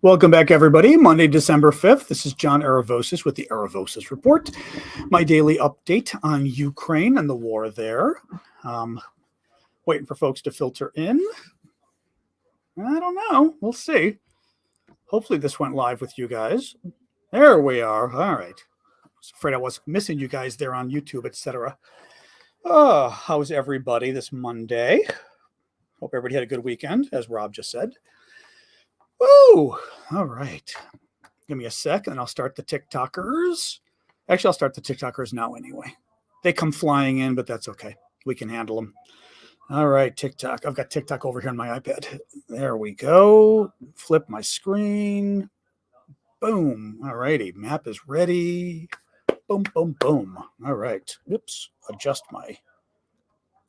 Welcome back, everybody. Monday, December 5th. This is John Aravosis with the Aravosis Report, my daily update on Ukraine and the war there. Waiting for folks to filter in. I don't know. We'll see. Hopefully this went live with you guys. There we are. All right. I was afraid I was missing you guys there on YouTube, etc. Oh, how's everybody this Monday? Hope everybody had a good weekend, as Rob just said. Woo! All right. Give me a sec, and I'll start the TikTokers. Actually, I'll start the TikTokers now anyway. They come flying in, but that's okay. We can handle them. All right, TikTok. I've got TikTok over here on my iPad. There we go. Flip my screen. Boom. All righty. Map is ready. Boom, boom, boom. All right. Oops. Adjust my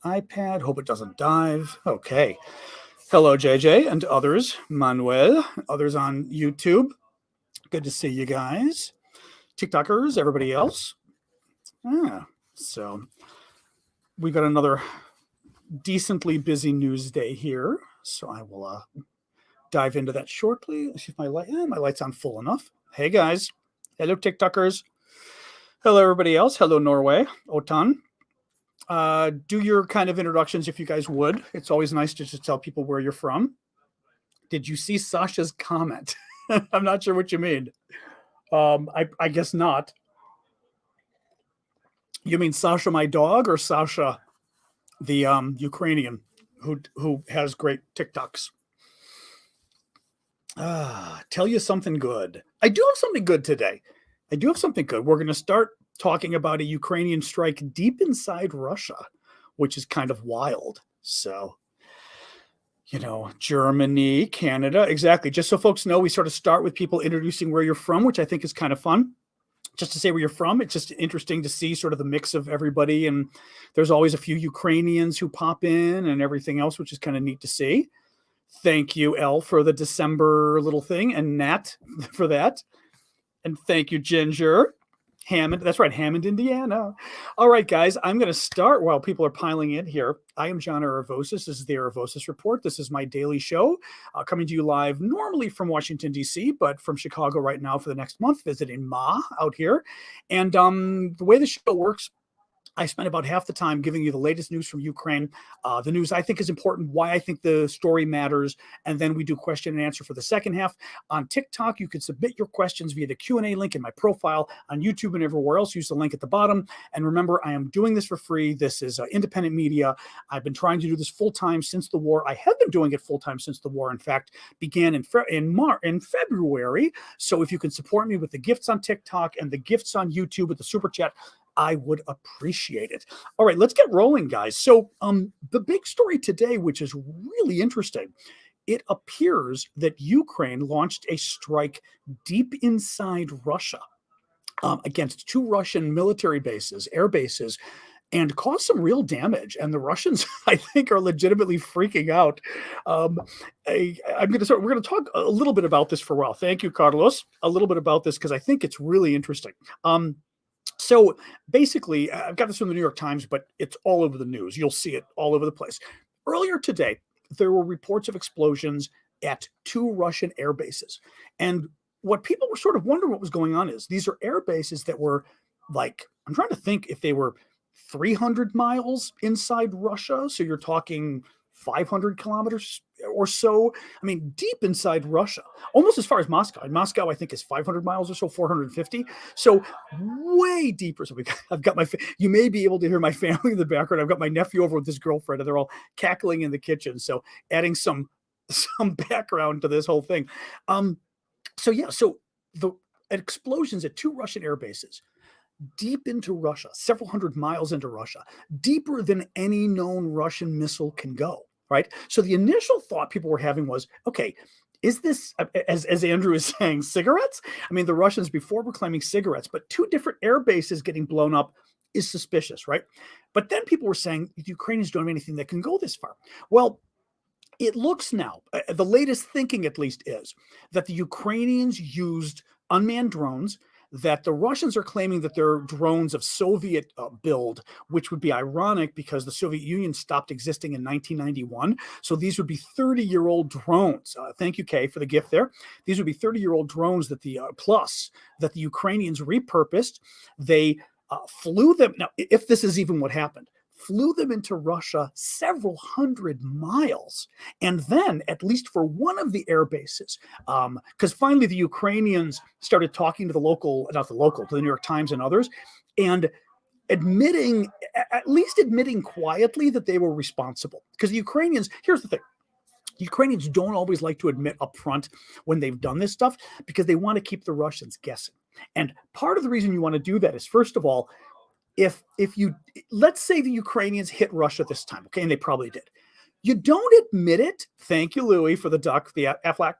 iPad. Hope it doesn't dive. Okay. Hello, JJ and others. Manuel, others on YouTube. Good to see you guys. TikTokers, everybody else. So we've got another decently busy news day here. So I will dive into that shortly. Let's see if my light's on full enough. Hey, guys. Hello, TikTokers. Hello, everybody else. Hello, Norway. Otan. Do your kind of introductions if you guys would. It's always nice to just tell people where you're from. Did you see Sasha's comment? I'm not sure what you mean. I guess not. You mean Sasha, my dog, or Sasha, the Ukrainian who has great TikToks? Tell you something good. I do have something good today. We're going to start talking about a Ukrainian strike deep inside Russia, which is kind of wild. So, Germany, Canada, exactly. Just so folks know, we sort of start with people introducing where you're from, which I think is kind of fun. Just to say where you're from, it's just interesting to see sort of the mix of everybody. And there's always a few Ukrainians who pop in and everything else, which is kind of neat to see. Thank you, Elle, for the December little thing, and Nat for that. And thank you, Ginger. Hammond, that's right, Hammond, Indiana. All right, guys, I'm going to start while people are piling in here. I am John Aravosis. This is the Aravosis Report. This is my daily show coming to you live normally from Washington, D.C., but from Chicago right now for the next month, visiting Ma out here. And the way the show works, I spent about half the time giving you the latest news from Ukraine, the news I think is important, why I think the story matters, and then we do question and answer for the second half. On TikTok, you can submit your questions via the Q&A link in my profile. On YouTube and everywhere else, use the link at the bottom. And remember, I am doing this for free. This is independent media. I've been trying to do this full-time since the war. I have been doing it full-time since the war, in fact, began in February. So if you can support me with the gifts on TikTok and the gifts on YouTube with the Super Chat, I would appreciate it. All right, let's get rolling, guys. So the big story today, which is really interesting, it appears that Ukraine launched a strike deep inside Russia against two Russian military bases, air bases, and caused some real damage. And the Russians, I think, are legitimately freaking out. We're going to talk a little bit about this for a while. Thank you, Carlos. A little bit about this because I think it's really interesting. So basically, I've got this from the New York Times, but it's all over the news. You'll see it all over the place. Earlier today, there were reports of explosions at two Russian air bases. And what people were sort of wondering what was going on is these are air bases that were like, I'm trying to think if they were 300 miles inside Russia. So you're talking 500 kilometers or so. I mean, deep inside Russia, almost as far as Moscow. And Moscow, I think, is 500 miles or so, 450. So way deeper. So I've got you may be able to hear my family in the background. I've got my nephew over with his girlfriend, and they're all cackling in the kitchen. So adding some background to this whole thing. So the explosions at two Russian air bases deep into Russia, several hundred miles into Russia, deeper than any known Russian missile can go, right? So the initial thought people were having was, okay, is this, as Andrew is saying, cigarettes? I mean, the Russians before were claiming cigarettes, but two different air bases getting blown up is suspicious, right? But then people were saying the Ukrainians don't have anything that can go this far. Well, it looks now, the latest thinking at least is that the Ukrainians used unmanned drones that the Russians are claiming that they're drones of Soviet build, which would be ironic because the Soviet Union stopped existing in 1991. So these would be 30-year-old drones. Thank you, Kay, for the gift there. These would be 30-year-old drones that the that the Ukrainians repurposed. They flew them. Now, if this is even what happened, flew them into Russia several hundred miles. And then, at least for one of the air bases, because finally the Ukrainians started talking to the local, not the local, to the New York Times and others, and admitting, at least admitting quietly that they were responsible. Because the Ukrainians, here's the thing, Ukrainians don't always like to admit up front when they've done this stuff because they want to keep the Russians guessing. And part of the reason you want to do that is, first of all, if you, let's say the Ukrainians hit Russia this time, okay, and they probably did. You don't admit it. Thank you, Louis, for the duck, the Aflac.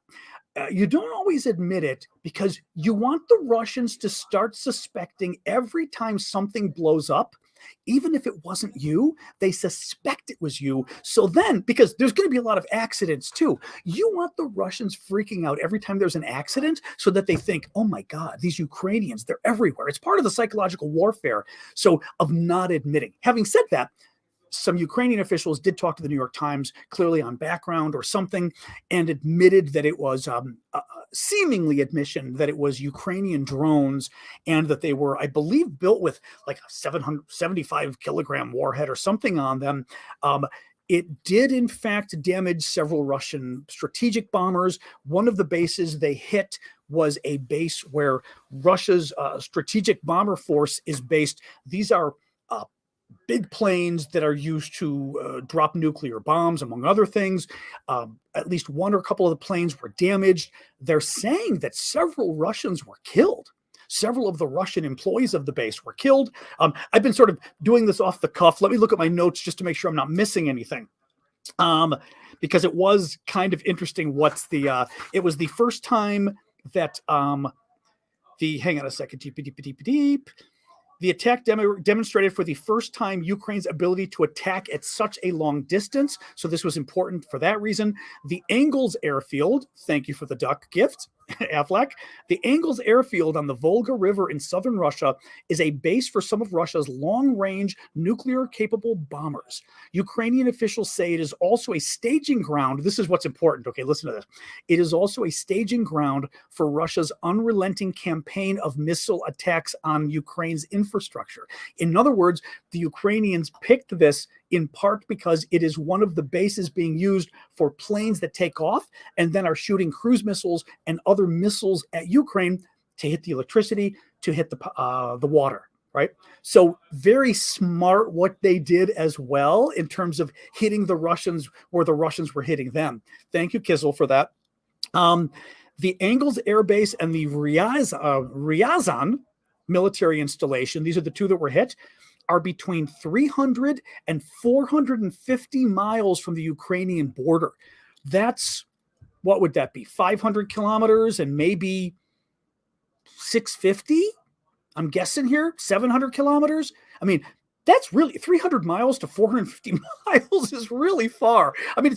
You don't always admit it because you want the Russians to start suspecting every time something blows up. Even if it wasn't you, they suspect it was you. So then, because there's going to be a lot of accidents too, you want the Russians freaking out every time there's an accident so that they think, oh my God, these Ukrainians, they're everywhere. It's part of the psychological warfare. So of not admitting. Having said that, some Ukrainian officials did talk to the New York Times, clearly on background or something, and admitted that it was seemingly admission that it was Ukrainian drones and that they were, I believe, built with like a 775 kilogram warhead or something on them. It did, in fact, damage several Russian strategic bombers. One of the bases they hit was a base where Russia's strategic bomber force is based. These are big planes that are used to drop nuclear bombs, among other things. At least one or a couple of the planes were damaged. They're saying that several Russians were killed. Several of the Russian employees of the base were killed. I've been sort of doing this off the cuff. Let me look at my notes just to make sure I'm not missing anything. Because it was kind of interesting. It was the first time that hang on a second, the attack demonstrated for the first time Ukraine's ability to attack at such a long distance. So this was important for that reason. The Engels airfield, thank you for the duck gift, Aflac. The Engels airfield on the Volga River in southern Russia is a base for some of Russia's long-range nuclear-capable bombers. Ukrainian officials say it is also a staging ground. This is what's important. Okay, listen to this. It is also a staging ground for Russia's unrelenting campaign of missile attacks on Ukraine's infrastructure. In other words, the Ukrainians picked this in part because it is one of the bases being used for planes that take off and then are shooting cruise missiles and other missiles at Ukraine to hit the electricity, to hit the water, right? So very smart what they did as well in terms of hitting the Russians where the Russians were hitting them. Thank you, Kissel, for that. The Engels Air Base and the Ryazan military installation, these are the two that were hit, are between 300 and 450 miles from the Ukrainian border. That's, what would that be? 500 kilometers and maybe 650? I'm guessing here, 700 kilometers. I mean, that's really 300 miles to 450 miles is really far. I mean,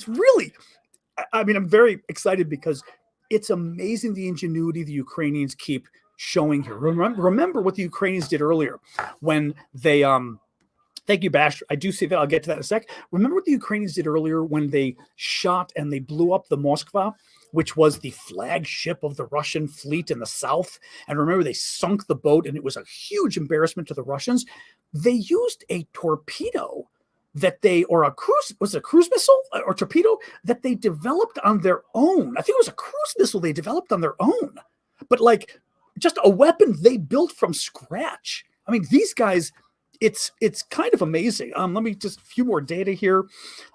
I'm very excited because it's amazing the ingenuity the Ukrainians keep showing here. Remember what the Ukrainians did earlier when they thank you, Bash. I do see that. I'll get to that in a sec. Remember what the Ukrainians did earlier when they shot and they blew up the Moskva, which was the flagship of the Russian fleet in the south. And remember, they sunk the boat and it was a huge embarrassment to the Russians. They used a torpedo or a cruise missile or torpedo that they developed on their own. I think it was a cruise missile they developed on their own, but like just a weapon they built from scratch. I mean, these guys, it's kind of amazing. Let me just a few more data here.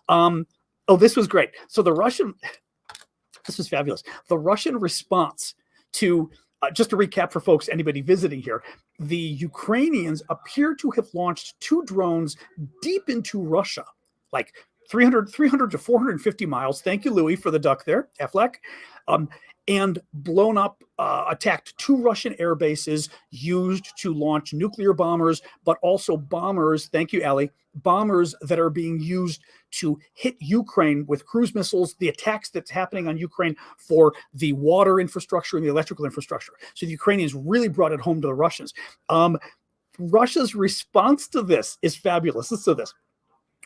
This was great. So this was fabulous. The Russian response to, just to recap for folks, anybody visiting here, the Ukrainians appear to have launched 2 drones deep into Russia, like 300 to 450 miles. Thank you, Louis, for the duck there, Affleck. And blown up, attacked 2 Russian air bases used to launch nuclear bombers, but also bombers, thank you, Ali, bombers that are being used to hit Ukraine with cruise missiles, the attacks that's happening on Ukraine for the water infrastructure and the electrical infrastructure. So the Ukrainians really brought it home to the Russians. Russia's response to this is fabulous. Listen to this.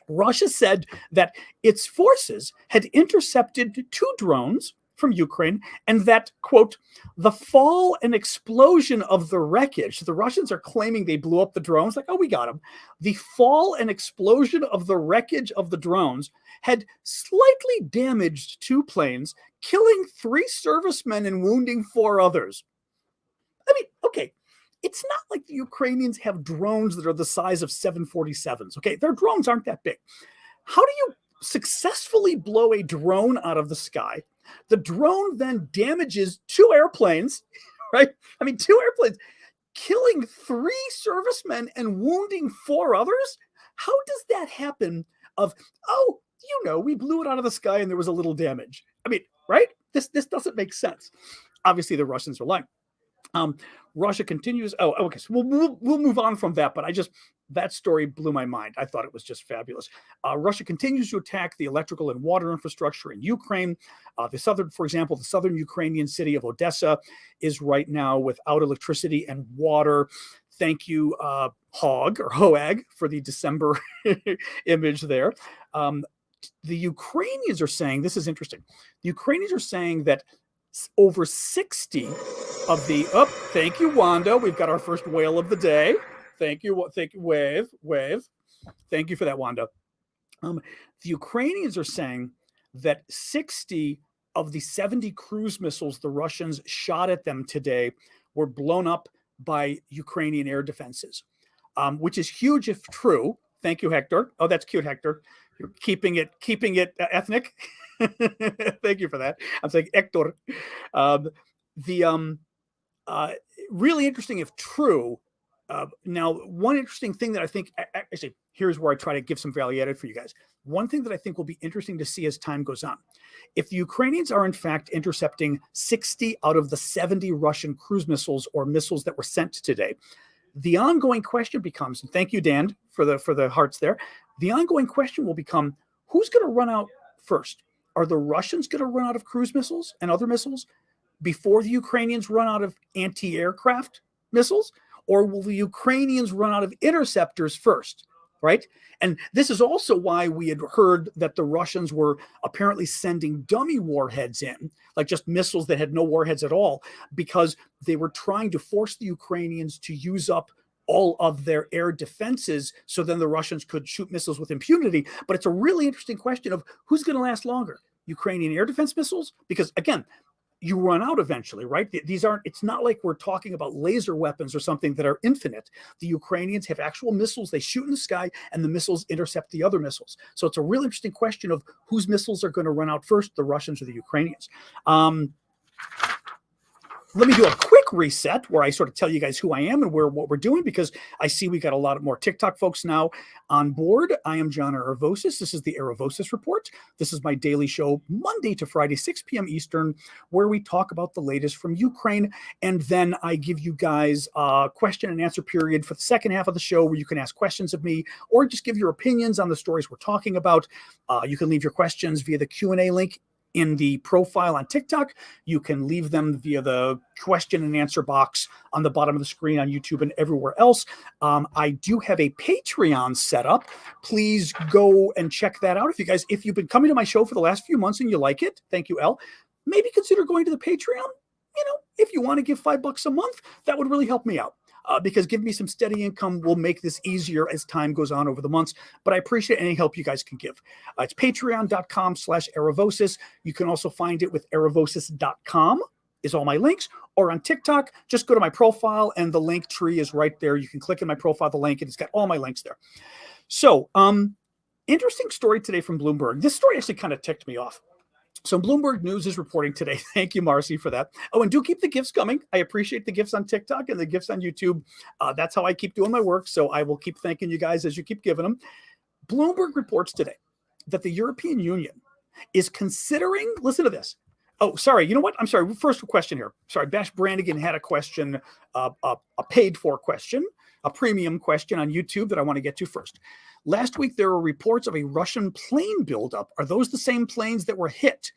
Russia said that its forces had intercepted 2 drones from Ukraine, and that, quote, the fall and explosion of the wreckage, the Russians are claiming they blew up the drones, like, oh, we got them. The fall and explosion of the wreckage of the drones had slightly damaged 2 planes, killing 3 servicemen and wounding 4 others. I mean, okay, it's not like the Ukrainians have drones that are the size of 747s, okay? Their drones aren't that big. How do you successfully blow a drone out of the sky? The drone then damages 2 airplanes, right? I mean, 2 airplanes, killing 3 servicemen and wounding 4 others? How does that happen we blew it out of the sky and there was a little damage? I mean, right? This doesn't make sense. Obviously, the Russians are lying. Russia continues. Oh, okay. So we'll move on from that. But that story blew my mind. I thought it was just fabulous. Russia continues to attack the electrical and water infrastructure in Ukraine. For example, the southern Ukrainian city of Odessa is right now without electricity and water. Thank you, Hoag, for the December image there. The Ukrainians are saying, this is interesting. The Ukrainians are saying that over 60 of the, thank you, Wanda. We've got our first whale of the day. Thank you, wave. Thank you for that, Wanda. The Ukrainians are saying that 60 of the 70 cruise missiles the Russians shot at them today were blown up by Ukrainian air defenses, which is huge if true. Thank you, Hector. Oh, that's cute, Hector. You're keeping it ethnic. Thank you for that. I'm saying Hector. Really interesting if true. Now, one interesting thing that I think, actually, here's where I try to give some value added for you guys. One thing that I think will be interesting to see as time goes on. If the Ukrainians are in fact intercepting 60 out of the 70 Russian cruise missiles or missiles that were sent today, the ongoing question becomes, and thank you, Dan, for the hearts there. The ongoing question will become, who's going to run out first? Are the Russians going to run out of cruise missiles and other missiles before the Ukrainians run out of anti-aircraft missiles? Or will the Ukrainians run out of interceptors first, right? And this is also why we had heard that the Russians were apparently sending dummy warheads in, like just missiles that had no warheads at all, because they were trying to force the Ukrainians to use up all of their air defenses so then the Russians could shoot missiles with impunity. But it's a really interesting question of who's going to last longer, Ukrainian air defense missiles? Because again, you run out eventually, right? It's not like we're talking about laser weapons or something that are infinite. The Ukrainians have actual missiles they shoot in the sky and the missiles intercept the other missiles. So it's a really interesting question of whose missiles are going to run out first, the Russians or the Ukrainians. Let me do a quick reset where I sort of tell you guys who I am and what we're doing, because I see we got a lot more TikTok folks now on board. I am John Aravosis. This is the Aravosis Report. This is my daily show, Monday to Friday, 6 p.m. Eastern, where we talk about the latest from Ukraine. And then I give you guys a question and answer period for the second half of the show where you can ask questions of me or just give your opinions on the stories we're talking about. You can leave your questions via the Q&A link in the profile on TikTok. You can leave them via the question and answer box on the bottom of the screen on YouTube and everywhere else. I do have a Patreon set up. Please go and check that out. If you've been coming to my show for the last few months and you like it, thank you, Elle. Maybe consider going to the Patreon. If you want to give $5 a month, that would really help me out. Because giving me some steady income will make this easier as time goes on over the months. But I appreciate any help you guys can give. It's patreon.com/Aravosis. You can also find it with aravosis.com is all my links. Or on TikTok, just go to my profile and the link tree is right there. You can click in my profile, the link, and it's got all my links there. So, interesting story today from Bloomberg. This story actually kind of ticked me off. So Bloomberg News is reporting today. Thank you, Marcy, for that. Oh, and do keep the gifts coming. I appreciate the gifts on TikTok and the gifts on YouTube. That's how I keep doing my work. So I will keep thanking you guys as you keep giving them. Bloomberg reports today that the European Union is considering, listen to this. Oh, sorry. You know what? I'm sorry. First question here. Sorry. Bash Brannigan had a question, a paid for question, a premium question on YouTube that I want to get to first. Last week, there were reports of a Russian plane buildup. Are those the same planes that were hit?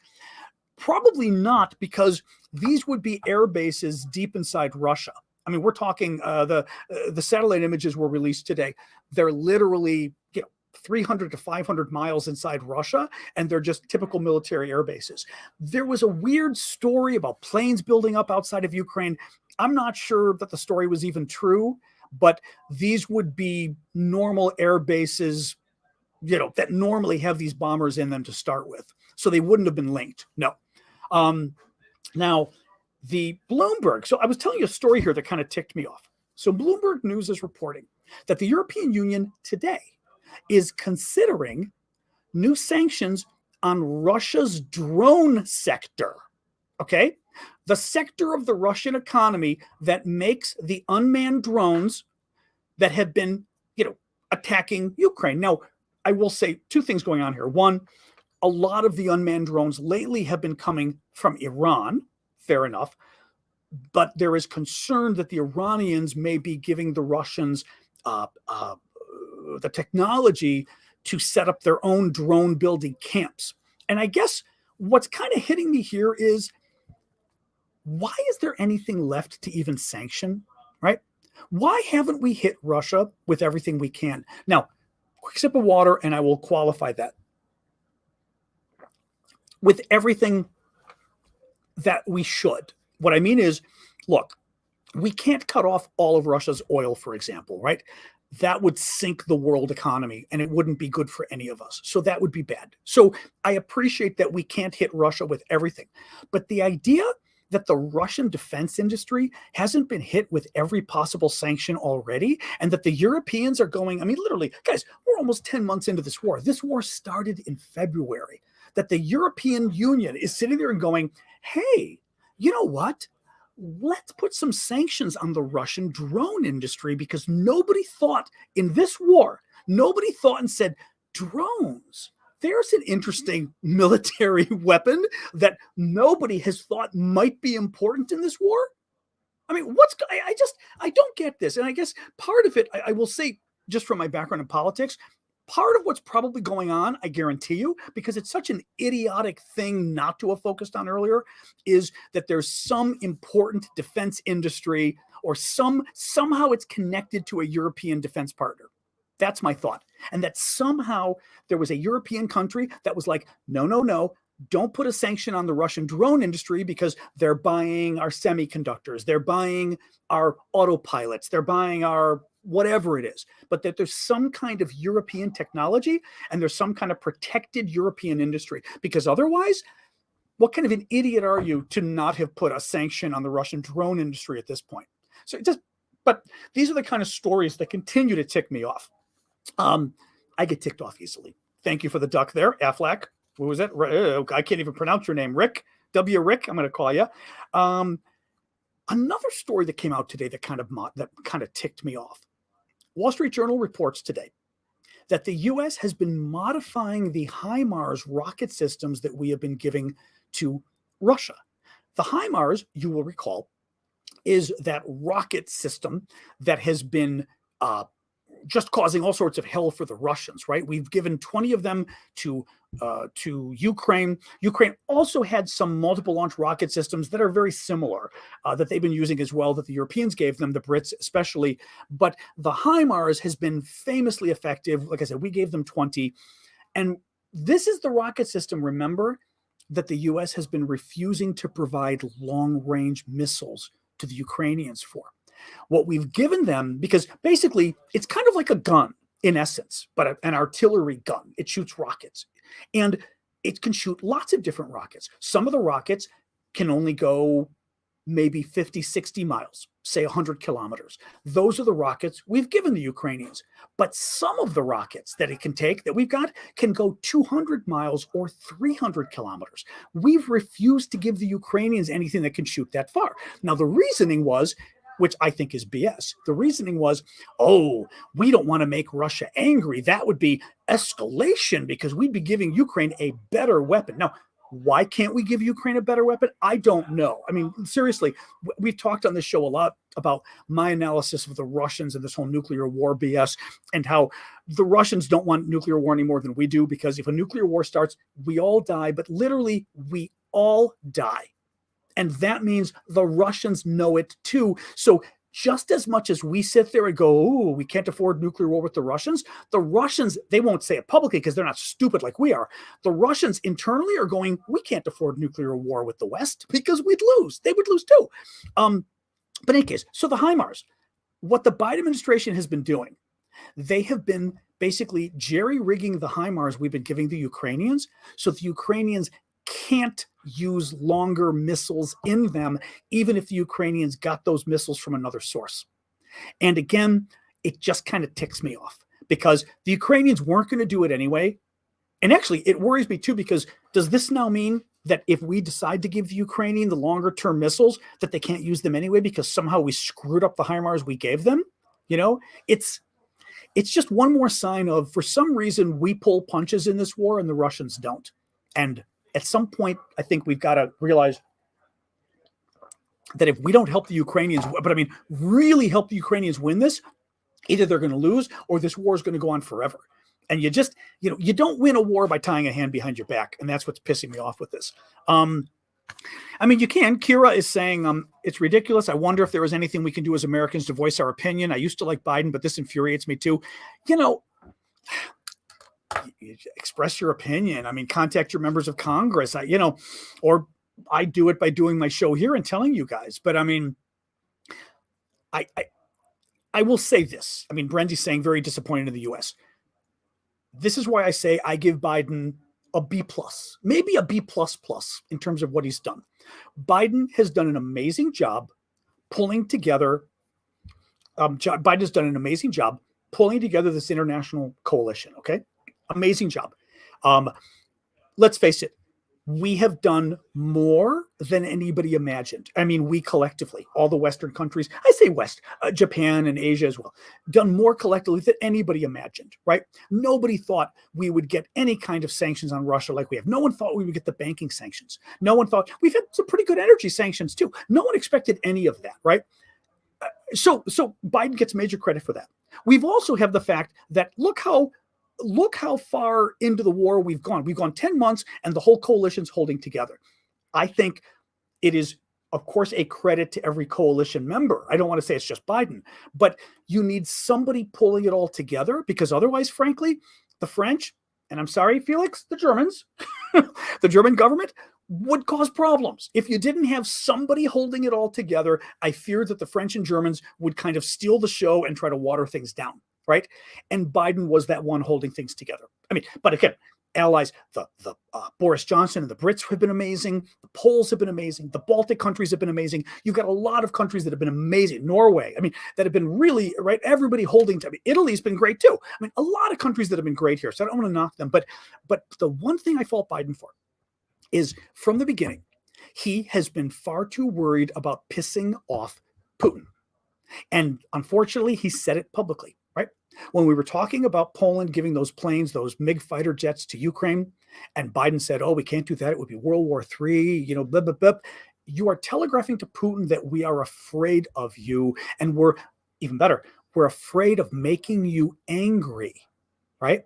Probably not, because these would be air bases deep inside Russia. I mean, we're talking the satellite images were released today. They're literally 300 to 500 miles inside Russia, and they're just typical military air bases. There was a weird story about planes building up outside of Ukraine. I'm not sure that the story was even true, but these would be normal air bases, that normally have these bombers in them to start with. So they wouldn't have been linked. No. Now, the Bloomberg, so I was telling you a story here that kind of ticked me off. So Bloomberg News is reporting that the European Union today is considering new sanctions on Russia's drone sector. Okay? The sector of the Russian economy that makes the unmanned drones that have been, attacking Ukraine. Now, I will say two things going on here. One, a lot of the unmanned drones lately have been coming from Iran. Fair enough. But there is concern that the Iranians may be giving the Russians the technology to set up their own drone building camps. And I guess what's kind of hitting me here is, why is there anything left to even sanction, right? Why haven't we hit Russia with everything we can? Now, quick sip of water, and I will qualify that. With everything that we should. What I mean is, look, we can't cut off all of Russia's oil, for example, right? That would sink the world economy, and it wouldn't be good for any of us. So that would be bad. So I appreciate that we can't hit Russia with everything. But the idea that the Russian defense industry hasn't been hit with every possible sanction already, and that the Europeans are going, I mean, literally, guys, we're almost 10 months into this war. This war started in February. That the European Union is sitting there and going, hey, you know what? Let's put some sanctions on the Russian drone industry, because nobody thought in this war, nobody thought and said, drones, there's an interesting military weapon that nobody has thought might be important in this war. I mean, I don't get this. And I guess part of it, I will say, just from my background in politics, part of what's probably going on, I guarantee you, because it's such an idiotic thing not to have focused on earlier, is that there's some important defense industry, or somehow it's connected to a European defense partner. That's my thought. And that somehow there was a European country that was like, no, don't put a sanction on the Russian drone industry, because they're buying our semiconductors, they're buying our autopilots, they're buying our whatever it is, but that there's some kind of European technology and there's some kind of protected European industry, because otherwise, what kind of an idiot are you to not have put a sanction on the Russian drone industry at this point? So but these are the kind of stories that continue to tick me off. I get ticked off easily. Thank you for the duck there, Aflac. What was that? I can't even pronounce your name, Rick. Rick, I'm going to call you. Another story that came out today that kind of ticked me off. Wall Street Journal reports today that the U.S. has been modifying the HIMARS rocket systems that we have been giving to Russia. The HIMARS, you will recall, is that rocket system that has been just causing all sorts of hell for the Russians, right? We've given 20 of them to Ukraine. Ukraine also had some multiple launch rocket systems that are very similar that they've been using as well, that the Europeans gave them, the Brits especially. But the HIMARS has been famously effective. Like I said, we gave them 20. And this is the rocket system, remember, that the U.S. has been refusing to provide long-range missiles to the Ukrainians for. What we've given them, because basically it's kind of like a gun in essence, but an artillery gun. It shoots rockets, and it can shoot lots of different rockets. Some of the rockets can only go maybe 50, 60 miles, say 100 kilometers. Those are the rockets we've given the Ukrainians. But some of the rockets that it can take, that we've got, can go 200 miles or 300 kilometers. We've refused to give the Ukrainians anything that can shoot that far. Now, the reasoning was, which I think is BS. The reasoning was, oh, we don't want to make Russia angry. That would be escalation because we'd be giving Ukraine a better weapon. Now, why can't we give Ukraine a better weapon? I don't know. I mean, seriously, we've talked on this show a lot about my analysis of the Russians and this whole nuclear war BS and how the Russians don't want nuclear war any more than we do, because if a nuclear war starts, we all die, but literally we all die. And that means the Russians know it too. So just as much as we sit there and go, oh, we can't afford nuclear war with the Russians, they won't say it publicly because they're not stupid like we are. The Russians internally are going, we can't afford nuclear war with the West because we'd lose. They would lose too. But in any case, so the HIMARS, what the Biden administration has been doing, they have been basically jerry-rigging the HIMARS we've been giving the Ukrainians so the Ukrainians can't use longer missiles in them, even if the Ukrainians got those missiles from another source. And again, it just kind of ticks me off because the Ukrainians weren't going to do it anyway. And actually, it worries me too, because does this now mean that if we decide to give the Ukrainian the longer term missiles, that they can't use them anyway because somehow we screwed up the HIMARS we gave them? You know, it's just one more sign of, for some reason, we pull punches in this war and the Russians don't. And at some point, I think we've got to realize that if we don't help the Ukrainians, but I mean, really help the Ukrainians win this, either they're going to lose or this war is going to go on forever. And you just, you don't win a war by tying a hand behind your back. And that's what's pissing me off with this. I mean, you can. Kira is saying it's ridiculous. I wonder if there is anything we can do as Americans to voice our opinion. I used to like Biden, but this infuriates me too. You express your opinion. I mean, contact your members of Congress, or I do it by doing my show here and telling you guys. But I mean, I will say this. I mean, Brendy's saying very disappointed in the U.S. This is why I say I give Biden a B+, maybe a B++ in terms of what he's done. Biden has done an amazing job pulling together. Biden has done an amazing job pulling together this international coalition. Okay. Amazing job. Let's face it. We have done more than anybody imagined. I mean, we collectively, all the Western countries, I say West, Japan and Asia as well, done more collectively than anybody imagined, right? Nobody thought we would get any kind of sanctions on Russia like we have. No one thought we would get the banking sanctions. No one thought, we've had some pretty good energy sanctions too. No one expected any of that, right? So Biden gets major credit for that. We've also have the fact that look how far into the war we've gone. We've gone 10 months and the whole coalition's holding together. I think it is, of course, a credit to every coalition member. I don't want to say it's just Biden, but you need somebody pulling it all together because otherwise, frankly, the French, and I'm sorry, Felix, the Germans, the German government would cause problems. If you didn't have somebody holding it all together, I fear that the French and Germans would kind of steal the show and try to water things down. Right. And Biden was that one holding things together. I mean, but again, allies, the Boris Johnson and the Brits have been amazing. The Poles have been amazing. The Baltic countries have been amazing. You've got a lot of countries that have been amazing. Norway, I mean, that have been really, right, everybody holding to. I mean, Italy's been great too. I mean, a lot of countries that have been great here. So I don't want to knock them. But the one thing I fault Biden for is from the beginning, he has been far too worried about pissing off Putin. And unfortunately, he said it publicly. Right? When we were talking about Poland giving those planes, those MiG fighter jets to Ukraine, and Biden said, oh, we can't do that. It would be World War III, blah, blah, blah. You are telegraphing to Putin that we are afraid of you. And we're even better. We're afraid of making you angry. Right?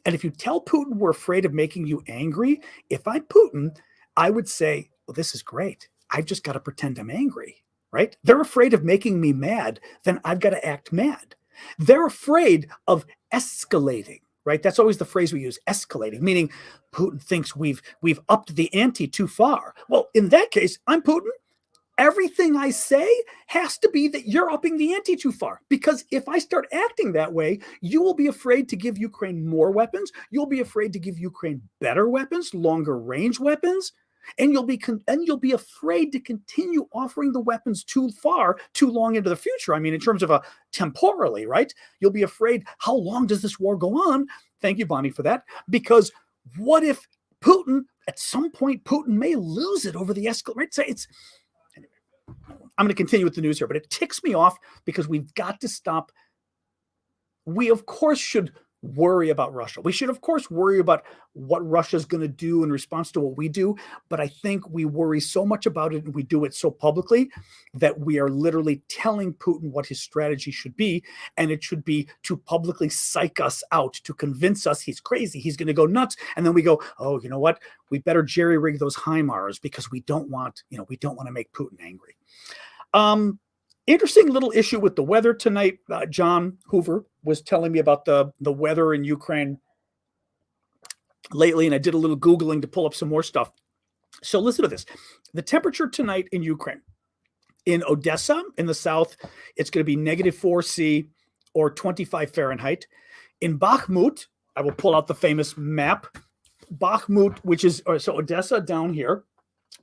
And if you tell Putin we're afraid of making you angry, if I'm Putin, I would say, well, this is great. I've just got to pretend I'm angry. Right? They're afraid of making me mad. Then I've got to act mad. They're afraid of escalating, right? That's always the phrase we use, escalating, meaning Putin thinks we've upped the ante too far. Well, in that case, I'm Putin. Everything I say has to be that you're upping the ante too far. Because if I start acting that way, you will be afraid to give Ukraine more weapons. You'll be afraid to give Ukraine better weapons, longer range weapons. And you'll be afraid to continue offering the weapons too long into the future. I mean, in terms of temporally, right? You'll be afraid, how long does this war go on? Thank you, Bonnie, for that. Because what if Putin, at some point, Putin may lose it over the escalation, right? So it's, anyway, I'm going to continue with the news here, but it ticks me off because we've got to stop. We, of course, should worry about Russia. We should, of course, worry about what Russia's going to do in response to what we do. But I think we worry so much about it and we do it so publicly that we are literally telling Putin what his strategy should be. And it should be to publicly psych us out, to convince us he's crazy, he's going to go nuts. And then we go, oh, you know what? We better jerry rig those HIMARS because we don't want to make Putin angry. Interesting little issue with the weather tonight. John Hoover was telling me about the weather in Ukraine lately, and I did a little Googling to pull up some more stuff. So listen to this. The temperature tonight in Ukraine, in Odessa, in the south, it's going to be -4°C or 25 Fahrenheit. In Bakhmut, I will pull out the famous map. Bakhmut, which is, so Odessa down here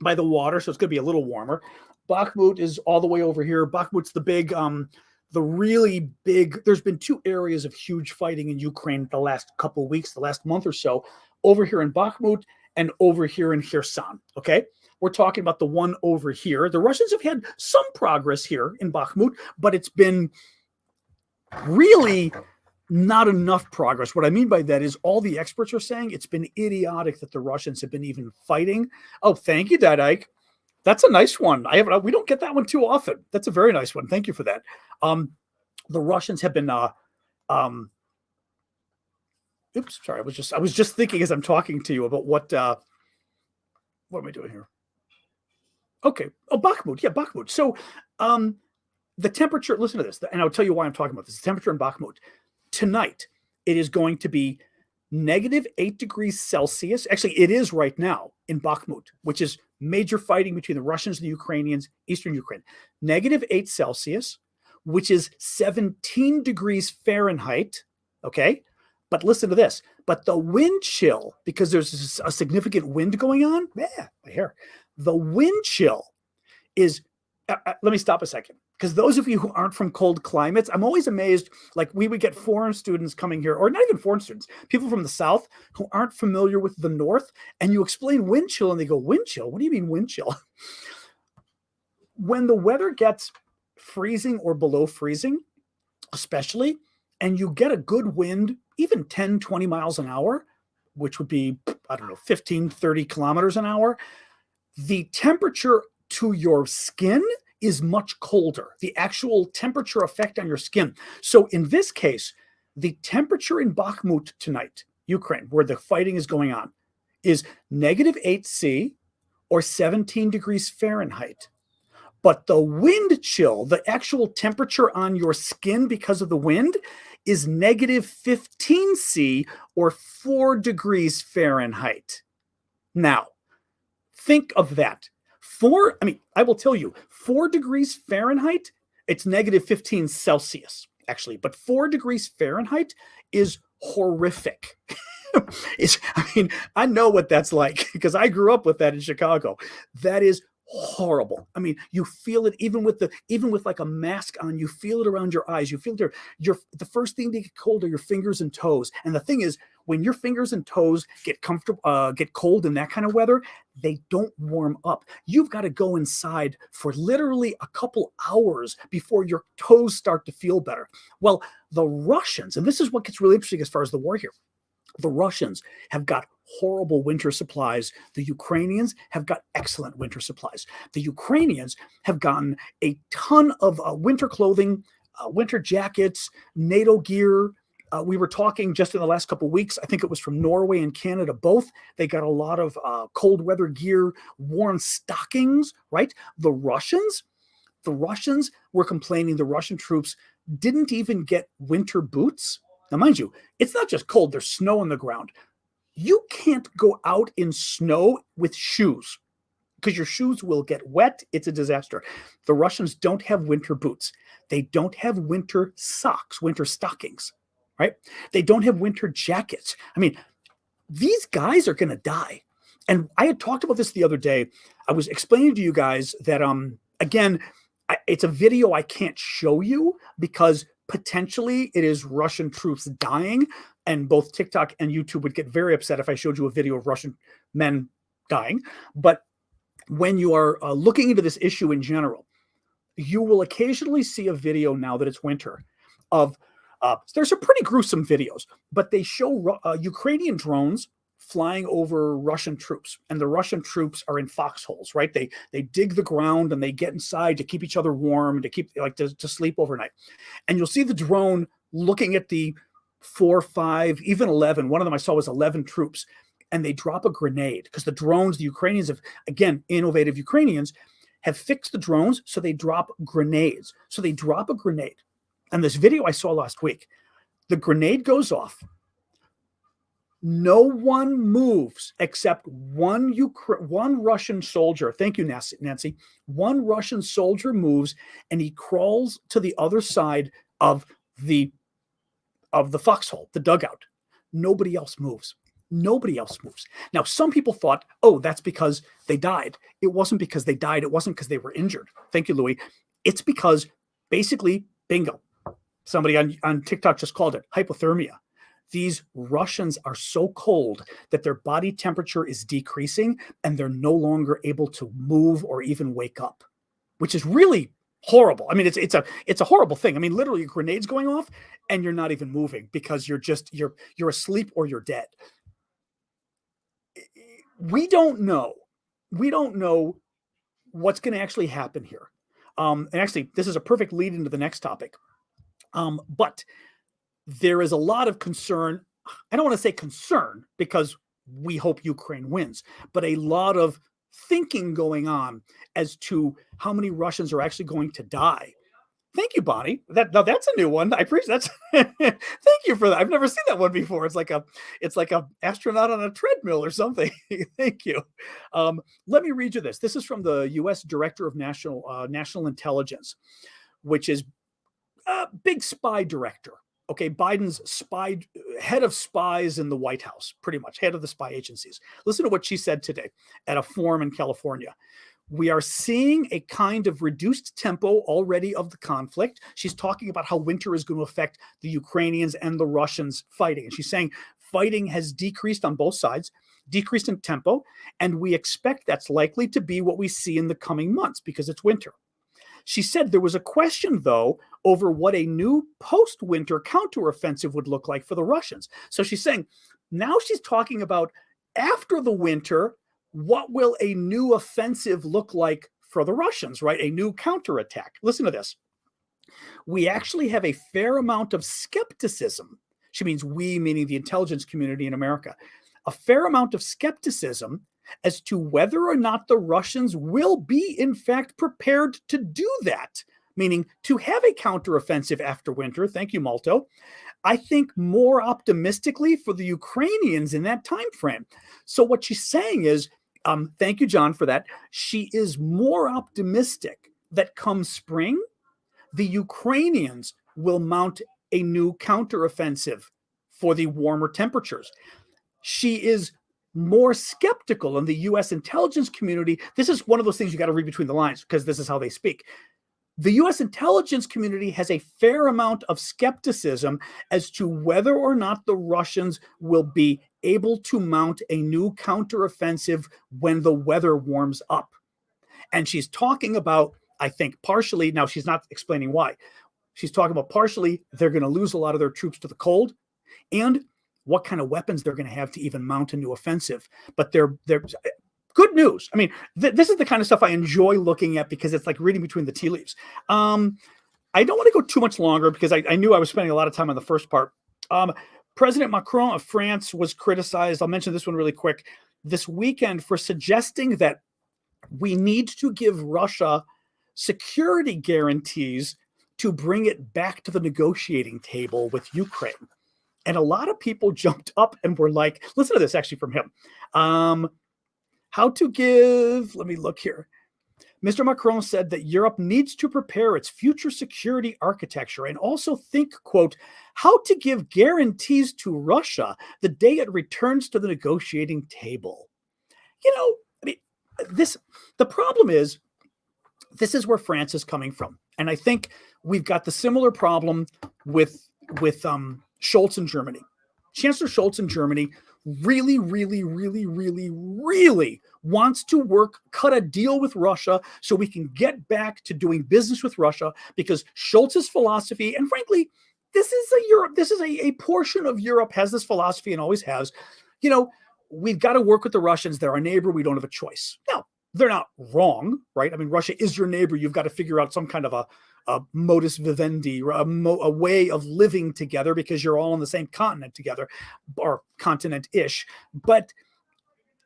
by the water, so it's going to be a little warmer. Bakhmut is all the way over here. Bakhmut's the big, the really big, there's been two areas of huge fighting in Ukraine the last couple of weeks, the last month or so, over here in Bakhmut and over here in Kherson, okay? We're talking about the one over here. The Russians have had some progress here in Bakhmut, but it's been really not enough progress. What I mean by that is all the experts are saying it's been idiotic that the Russians have been even fighting. Oh, thank you, Dadike. That's a nice one. We don't get that one too often. That's a very nice one. Thank you for that. The Russians have been oops, sorry. I was just thinking as I'm talking to you about what am I doing here? Okay. Oh, Bakhmut. Yeah, Bakhmut. So the temperature, listen to this, and I'll tell you why I'm talking about this. The temperature in Bakhmut. Tonight, it is going to be -8°C. Actually, it is right now in Bakhmut, which is major fighting between the Russians and the Ukrainians, eastern Ukraine. -8°C, which is 17 degrees Fahrenheit. Okay. But listen to this. But the wind chill, because there's a significant wind going on. Yeah, my hair. The wind chill is, let me stop a second. Because those of you who aren't from cold climates, I'm always amazed, like we would get foreign students coming here, or not even foreign students, people from the South who aren't familiar with the North, and you explain wind chill, and they go, wind chill? What do you mean wind chill? When the weather gets freezing or below freezing, especially, and you get a good wind, even 10, 20 miles an hour, which would be, I don't know, 15, 30 kilometers an hour, the temperature to your skin is much colder, the actual temperature effect on your skin. So in this case, the temperature in Bakhmut tonight, Ukraine, where the fighting is going on, is -8°C or 17 degrees Fahrenheit. But the wind chill, the actual temperature on your skin because of the wind, is -15°C or 4 degrees Fahrenheit. Now, think of that. I will tell you, 4 degrees Fahrenheit, it's -15°C, actually, but 4 degrees Fahrenheit is horrific. I know what that's like because I grew up with that in Chicago. That is horrible. I mean, you feel it even with like a mask on, you feel it around your eyes. You feel the first thing to get cold are your fingers and toes. And the thing is, when your fingers and toes get cold in that kind of weather, they don't warm up. You've got to go inside for literally a couple hours before your toes start to feel better. Well, the Russians, and this is what gets really interesting as far as the war here, the Russians have got horrible winter supplies. The Ukrainians have got excellent winter supplies. The Ukrainians have gotten a ton of winter clothing, winter jackets, NATO gear. We were talking just in the last couple of weeks, I think it was from Norway and Canada both. They got a lot of cold weather gear, warm stockings, right? The Russians were complaining the Russian troops didn't even get winter boots. Now, mind you, it's not just cold, there's snow on the ground. You can't go out in snow with shoes because your shoes will get wet. It's a disaster. The Russians don't have winter boots. They don't have winter socks, winter stockings, right? They don't have winter jackets. I mean, these guys are going to die. And I had talked about this the other day. I was explaining to you guys that, again, it's a video I can't show you because potentially it is Russian troops dying, and both TikTok and YouTube would get very upset if I showed you a video of Russian men dying. But when you are looking into this issue in general, you will occasionally see a video now that it's winter of, there's some pretty gruesome videos, but they show Ukrainian drones flying over Russian troops, and the Russian troops are in foxholes, right? They dig the ground and they get inside to keep each other warm and to keep to sleep overnight. And you'll see the drone looking at the 4, 5, even 11. One of them I saw was 11 troops, and they drop a grenade because the drones, the Ukrainians have, again, innovative Ukrainians have fixed the drones so they drop grenades. So they drop a grenade. And this video I saw last week, the grenade goes off. No one moves except one Russian soldier. Thank you, Nancy. One Russian soldier moves, and he crawls to the other side of the foxhole, the dugout. Nobody else moves. Nobody else moves. Now, some people thought, oh, that's because they died. It wasn't because they died. It wasn't because they were injured. Thank you, Louis. It's because basically, bingo. Somebody on TikTok just called it hypothermia. These Russians are so cold that their body temperature is decreasing and they're no longer able to move or even wake up, which is really horrible. I mean, it's a horrible thing. I mean, literally, a grenade's going off and you're not even moving because you're asleep or you're dead. We don't know. We don't know what's going to actually happen here. And actually, this is a perfect lead into the next topic. But there is a lot of concern. I don't want to say concern because we hope Ukraine wins, but a lot of thinking going on as to how many Russians are actually going to die. Thank you, Bonnie. That's a new one. I appreciate that. Thank you for that. I've never seen that one before. It's like a astronaut on a treadmill or something. Thank you. Let me read you this. This is from the U.S. Director of National Intelligence, which is a big spy director. Okay, Biden's head of spies in the White House, pretty much head of the spy agencies. Listen to what she said today at a forum in California. We are seeing a kind of reduced tempo already of the conflict. She's talking about how winter is going to affect the Ukrainians and the Russians fighting. And she's saying fighting has decreased on both sides, decreased in tempo, and we expect that's likely to be what we see in the coming months because it's winter. She said there was a question, though, over what a new post-winter counteroffensive would look like for the Russians. So she's saying now she's talking about after the winter, what will a new offensive look like for the Russians, right? A new counterattack. Listen to this. We actually have a fair amount of skepticism. She means we, meaning the intelligence community in America. A fair amount of skepticism as to whether or not the Russians will be, in fact, prepared to do that, meaning to have a counteroffensive after winter. Thank you, Malto. I think more optimistically for the Ukrainians in that time frame. So what she's saying is, thank you, John, for that. She is more optimistic that come spring, the Ukrainians will mount a new counteroffensive for the warmer temperatures. She is more skeptical in the U.S. intelligence community. This is one of those things you got to read between the lines because this is how they speak. The U.S. intelligence community has a fair amount of skepticism as to whether or not the Russians will be able to mount a new counteroffensive when the weather warms up. And she's talking about, I think, partially, now she's not explaining why. She's talking about partially they're going to lose a lot of their troops to the cold and what kind of weapons they're going to have to even mount a new offensive. But they're good news. I mean, this is the kind of stuff I enjoy looking at because it's like reading between the tea leaves. I don't want to go too much longer because I knew I was spending a lot of time on the first part. President Macron of France was criticized. I'll mention this one really quick this weekend for suggesting that we need to give Russia security guarantees to bring it back to the negotiating table with Ukraine. And a lot of people jumped up and were like, listen to this actually from him. How to give, let me look here. Mr. Macron said that Europe needs to prepare its future security architecture and also think, quote, how to give guarantees to Russia the day it returns to the negotiating table. You know, I mean, the problem is, this is where France is coming from. And I think we've got the similar problem with Scholz in Germany. Chancellor Scholz in Germany really, really, really, really, really wants to cut a deal with Russia so we can get back to doing business with Russia, because Scholz's philosophy, and frankly, this is a portion of Europe has this philosophy and always has, we've got to work with the Russians. They're our neighbor. We don't have a choice. Now, they're not wrong, right? I mean, Russia is your neighbor. You've got to figure out some kind of a modus vivendi, a way of living together, because you're all on the same continent together, or continent-ish. But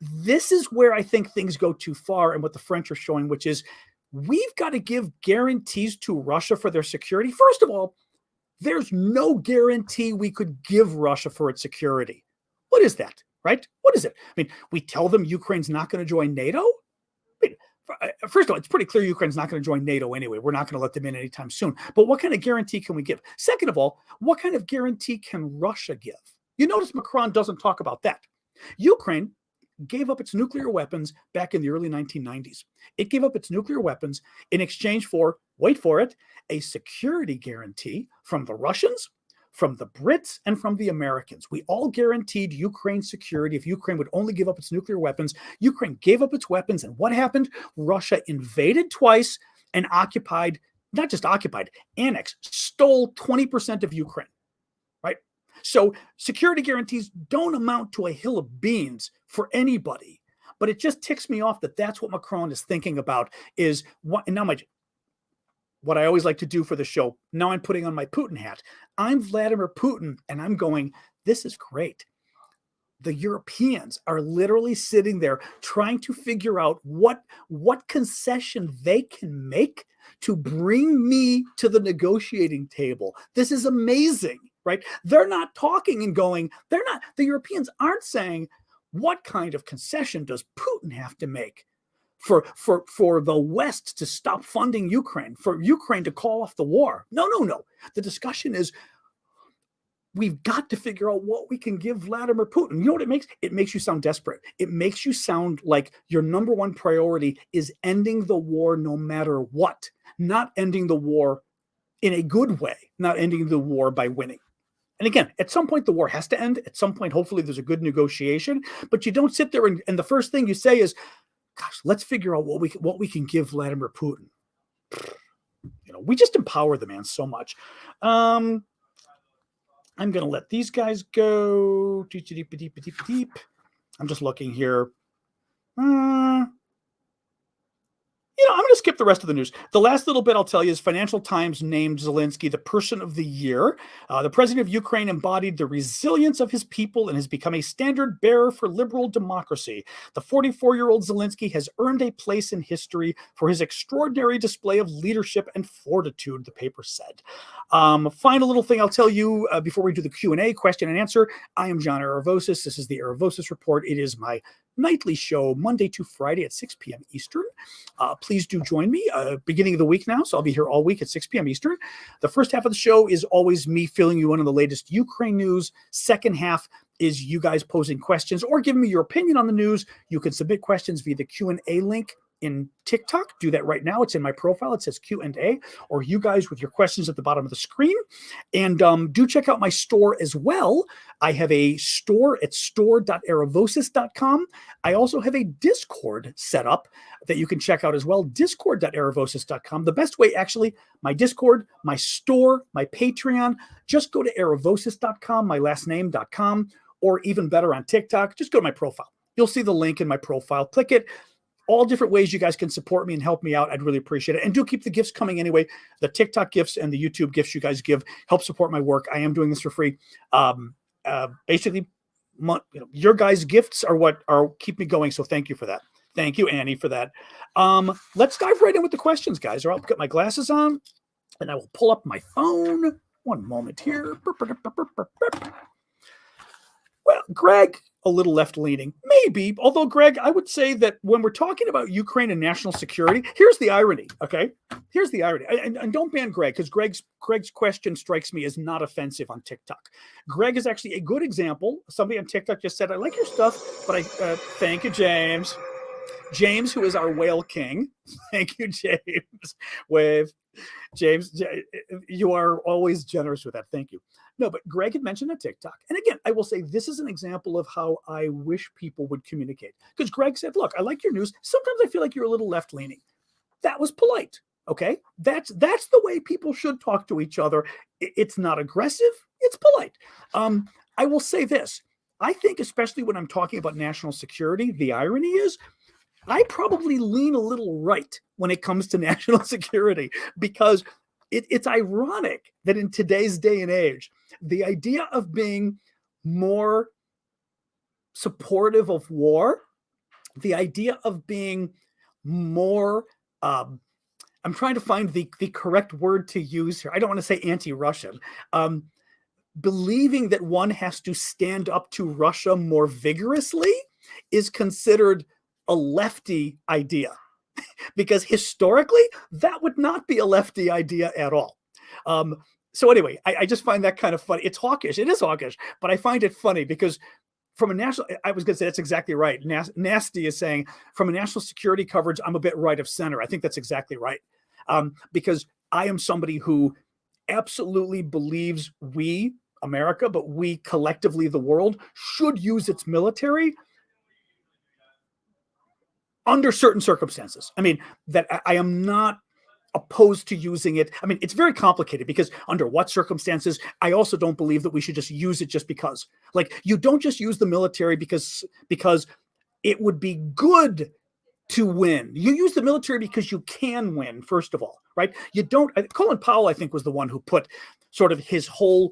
this is where I think things go too far, and what the French are showing, which is we've got to give guarantees to Russia for their security. First of all, there's no guarantee we could give Russia for its security. What is that, right? What is it? I mean, we tell them Ukraine's not going to join NATO? First of all, it's pretty clear Ukraine's not going to join NATO anyway. We're not going to let them in anytime soon. But what kind of guarantee can we give? Second of all, what kind of guarantee can Russia give? You notice Macron doesn't talk about that. Ukraine gave up its nuclear weapons back in the early 1990s. It gave up its nuclear weapons in exchange for, wait for it, a security guarantee from the Russians, from the Brits, and from the Americans. We all guaranteed Ukraine security if Ukraine would only give up its nuclear weapons. Ukraine gave up its weapons, and what happened? Russia invaded twice and occupied, not just occupied, annexed, stole 20% of Ukraine, right? So security guarantees don't amount to a hill of beans for anybody, but it just ticks me off that that's what Macron is thinking about, is what, and now what I always like to do for the show, now I'm putting on my Putin hat. I'm Vladimir Putin, and I'm going, this is great. The Europeans are literally sitting there trying to figure out what concession they can make to bring me to the negotiating table. This is amazing, right? They're not talking and going, the Europeans aren't saying, what kind of concession does Putin have to make for the West to stop funding Ukraine, for Ukraine to call off the war? No. The discussion is, we've got to figure out what we can give Vladimir Putin. You know what it makes? It makes you sound desperate. It makes you sound like your number one priority is ending the war no matter what, not ending the war in a good way, not ending the war by winning. And again, at some point, the war has to end. At some point, hopefully, there's a good negotiation. But you don't sit there and the first thing you say is, gosh, let's figure out what we can give Vladimir Putin. We just empower the man so much. I'm going to let these guys go. I'm just looking here. I'm going to skip the rest of the news. The last little bit I'll tell you is Financial Times named Zelensky the Person of the Year. The president of Ukraine embodied the resilience of his people and has become a standard bearer for liberal democracy. The 44-year-old Zelensky has earned a place in history for his extraordinary display of leadership and fortitude, the paper said. Final little thing I'll tell you before we do the Q&A, question and answer. I am John Aravosis. This is the Aravosis Report. It is my nightly show, Monday to Friday at 6 p.m. Eastern. Please do join me beginning of the week now. So I'll be here all week at 6 p.m. Eastern. The first half of the show is always me filling you in on the latest Ukraine news. Second half is you guys posing questions or giving me your opinion on the news. You can submit questions via the Q&A link in TikTok. Do that right now. It's in my profile. It says Q&A, or you guys with your questions at the bottom of the screen. And do check out my store as well. I have a store at store.aravosis.com. I also have a Discord set up that you can check out as well, discord.aravosis.com. The best way, actually, my Discord, my store, my Patreon, just go to aravosis.com, my last name.com, or even better on TikTok, just go to my profile. You'll see the link in my profile. Click it. All different ways you guys can support me and help me out. I'd really appreciate it. And do keep the gifts coming anyway. The TikTok gifts and the YouTube gifts you guys give help support my work. I am doing this for free. Basically, your guys' gifts are what keep me going. So thank you for that. Thank you, Annie, for that. Let's dive right in with the questions, guys. Or I'll get my glasses on and I will pull up my phone. One moment here. Well, Greg, a little left-leaning, maybe. Although, Greg, I would say that when we're talking about Ukraine and national security, here's the irony, okay? Here's the irony. And don't ban Greg, because Greg's question strikes me as not offensive on TikTok. Greg is actually a good example. Somebody on TikTok just said, I like your stuff, but thank you, James. James, who is our whale king. Thank you, James. Wave. James, you are always generous with that. Thank you. No, but Greg had mentioned a TikTok. And again, I will say this is an example of how I wish people would communicate. Because Greg said, look, I like your news. Sometimes I feel like you're a little left leaning. That was polite. Okay. That's the way people should talk to each other. It's not aggressive, it's polite. I will say this. I think, especially when I'm talking about national security, the irony is I probably lean a little right when it comes to national security because it's ironic that in today's day and age, the idea of being more supportive of war, the idea of being more, I'm trying to find the correct word to use here. I don't want to say anti-Russian. Believing that one has to stand up to Russia more vigorously is considered a lefty idea because historically that would not be a lefty idea at all. So anyway, I just find that kind of funny. It's hawkish. It is hawkish, but I find it funny because from a national, I was going to say that's exactly right. Nasty is saying from a national security coverage, I'm a bit right of center. I think that's exactly right. Because I am somebody who absolutely believes we, America, but we collectively, the world, should use its military under certain circumstances. I mean, that I am not opposed to using it. I mean, it's very complicated because under what circumstances, I also don't believe that we should just use it just because. Like, you don't just use the military because it would be good to win. You use the military because you can win, first of all, right? You don't, Colin Powell, I think, was the one who put sort of his whole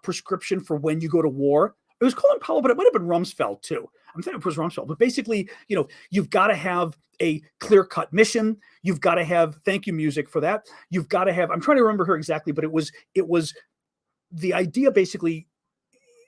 prescription for when you go to war. It was Colin Powell, but it might have been Rumsfeld too. I'm thinking it was Rumsfeld, but basically, you've got to have a clear-cut mission. You've got to have, thank you, music, for that. You've got to have, I'm trying to remember her exactly, but it was the idea basically,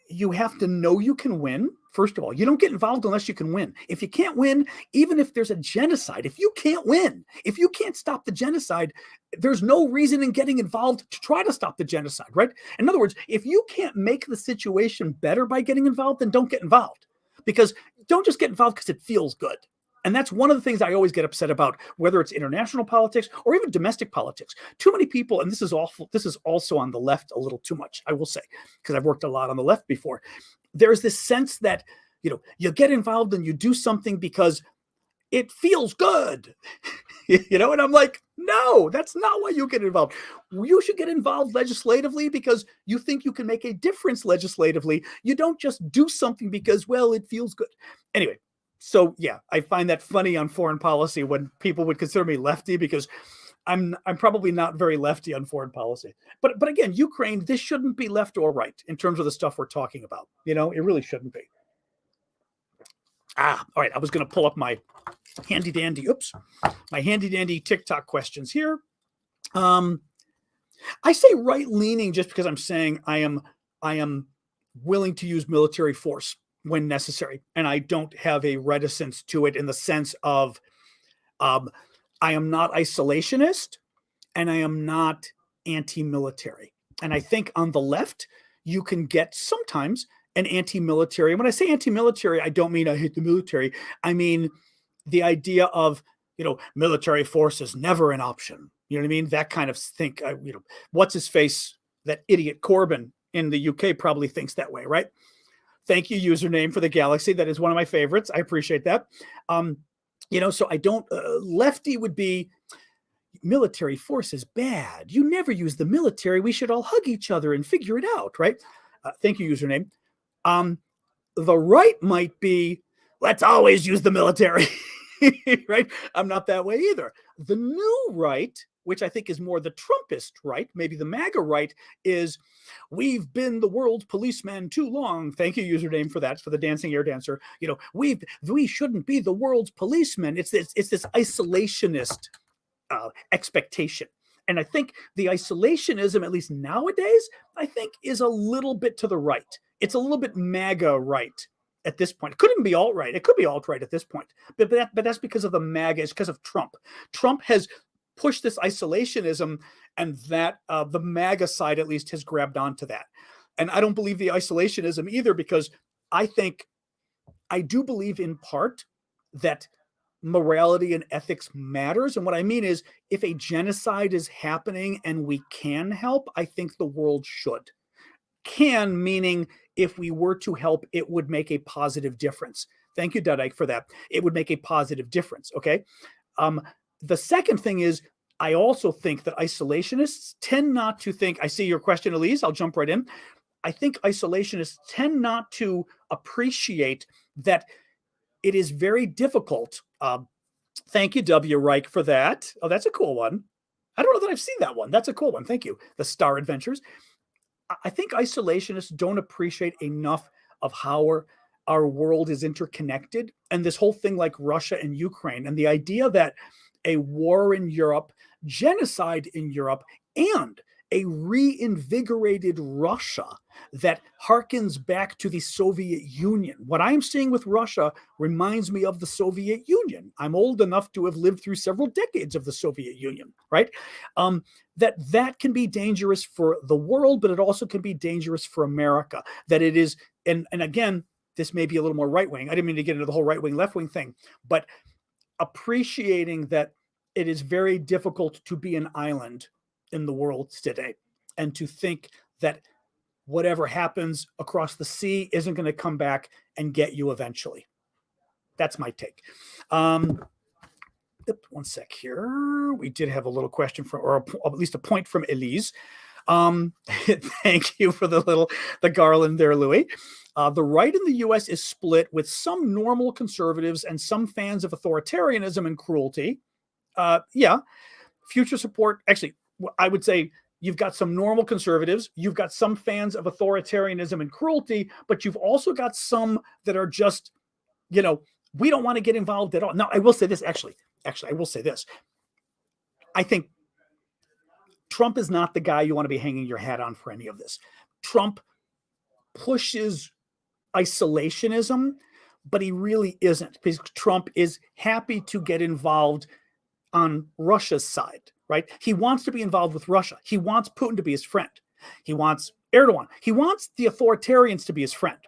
you have to know you can win. First of all, you don't get involved unless you can win. If you can't win, even if there's a genocide, if you can't win, if you can't stop the genocide, there's no reason in getting involved to try to stop the genocide, right? In other words, if you can't make the situation better by getting involved, then don't get involved. Because don't just get involved because it feels good. And that's one of the things I always get upset about, whether it's international politics or even domestic politics. Too many people, and this is awful, this is also on the left a little too much, I will say, because I've worked a lot on the left before. There's this sense that, you get involved and you do something because it feels good, and I'm like, no, that's not why you get involved. You should get involved legislatively because you think you can make a difference legislatively. You don't just do something because, well, it feels good. Anyway, so yeah, I find that funny on foreign policy when people would consider me lefty because I'm probably not very lefty on foreign policy. But again, Ukraine, this shouldn't be left or right in terms of the stuff we're talking about. It really shouldn't be. All right. I was going to pull up my handy dandy TikTok questions here. I say right leaning just because I'm saying I am willing to use military force when necessary, and I don't have a reticence to it in the sense of I am not isolationist and I am not anti-military. And I think on the left, you can get sometimes an anti-military. And when I say anti-military, I don't mean I hate the military. I mean the idea of, military force is never an option. You know what I mean? That kind of think, what's his face? That idiot Corbyn in the UK probably thinks that way, right? Thank you, username, for the Galaxy. That is one of my favorites. I appreciate that. So I don't, lefty would be, military force is bad. You never use the military. We should all hug each other and figure it out, right? Thank you, username. The right might be, let's always use the military, right? I'm not that way either. The new right, which I think is more the Trumpist right, maybe the MAGA right, is we've been the world's policeman too long. Thank you, username, for that, for the dancing air dancer. We shouldn't be the world's policeman. It's this isolationist expectation. And I think the isolationism, at least nowadays, I think is a little bit to the right. It's a little bit MAGA right at this point. It couldn't be alt-right. It could be alt-right at this point. But that's because of the MAGA. It's because of Trump. Trump has pushed this isolationism, and that the MAGA side at least has grabbed onto that. And I don't believe the isolationism either, because I do believe in part that morality and ethics matters. And what I mean is, if a genocide is happening and we can help, I think the world should. Can, meaning if we were to help, it would make a positive difference. Thank you, Dudike, for that. It would make a positive difference. Okay. The second thing is, I also think that isolationists tend not to think, I see your question, Elise, I'll jump right in. I think isolationists tend not to appreciate that it is very difficult. Thank you, W. Reich, for that. Oh, that's a cool one. I don't know that I've seen that one. That's a cool one. Thank you. The Star Adventures. I think isolationists don't appreciate enough of how our world is interconnected, and this whole thing like Russia and Ukraine, and the idea that a war in Europe, genocide in Europe, and a reinvigorated Russia that harkens back to the Soviet Union. What I'm seeing with Russia reminds me of the Soviet Union. I'm old enough to have lived through several decades of the Soviet Union, right? That can be dangerous for the world, but it also can be dangerous for America. That it is, and again, this may be a little more right-wing. I didn't mean to get into the whole right-wing, left-wing thing, but appreciating that it is very difficult to be an island in the world today, and to think that whatever happens across the sea isn't going to come back and get you eventually. That's my take. One sec here. We did have a little question from, or at least a point from Elise. Thank you for the garland there, Louis. The right in the U.S. is split, with some normal conservatives and some fans of authoritarianism and cruelty. Yeah, future support. Actually, I would say you've got some normal conservatives, you've got some fans of authoritarianism and cruelty, but you've also got some that are just, we don't want to get involved at all. Now, I will say this, actually, I will say this. I think Trump is not the guy you want to be hanging your hat on for any of this. Trump pushes isolationism, but he really isn't, because Trump is happy to get involved on Russia's side, right? He wants to be involved with Russia. He wants Putin to be his friend. He wants Erdogan. He wants the authoritarians to be his friend.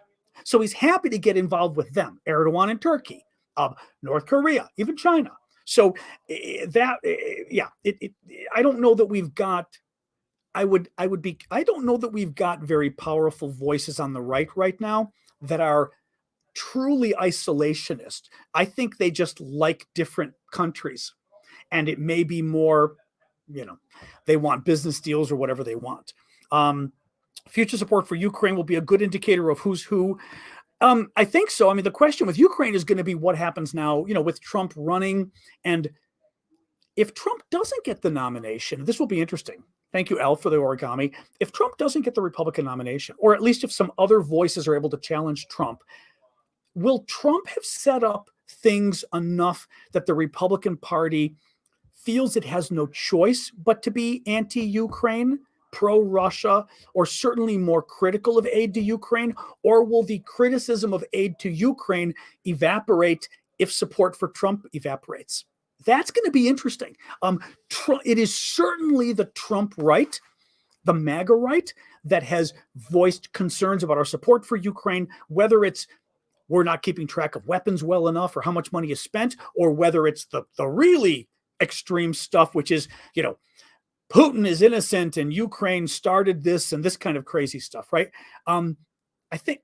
So he's happy to get involved with them, Erdogan in Turkey, North Korea, even China. So I don't know that we've got, I don't know that we've got very powerful voices on the right now that are truly isolationist. I think they just like different countries. And it may be more, they want business deals or whatever they want. Future support for Ukraine will be a good indicator of who's who. I think so. I mean, the question with Ukraine is going to be what happens now, with Trump running. And if Trump doesn't get the nomination, this will be interesting. Thank you, Al, for the origami. If Trump doesn't get the Republican nomination, or at least if some other voices are able to challenge Trump, will Trump have set up things enough that the Republican Party feels it has no choice but to be anti-Ukraine, pro-Russia, or certainly more critical of aid to Ukraine? Or will the criticism of aid to Ukraine evaporate if support for Trump evaporates? That's going to be interesting. It is certainly the Trump right, the MAGA right, that has voiced concerns about our support for Ukraine, whether it's we're not keeping track of weapons well enough or how much money is spent, or whether it's the really extreme stuff, which is, Putin is innocent and Ukraine started this and this kind of crazy stuff, right? I think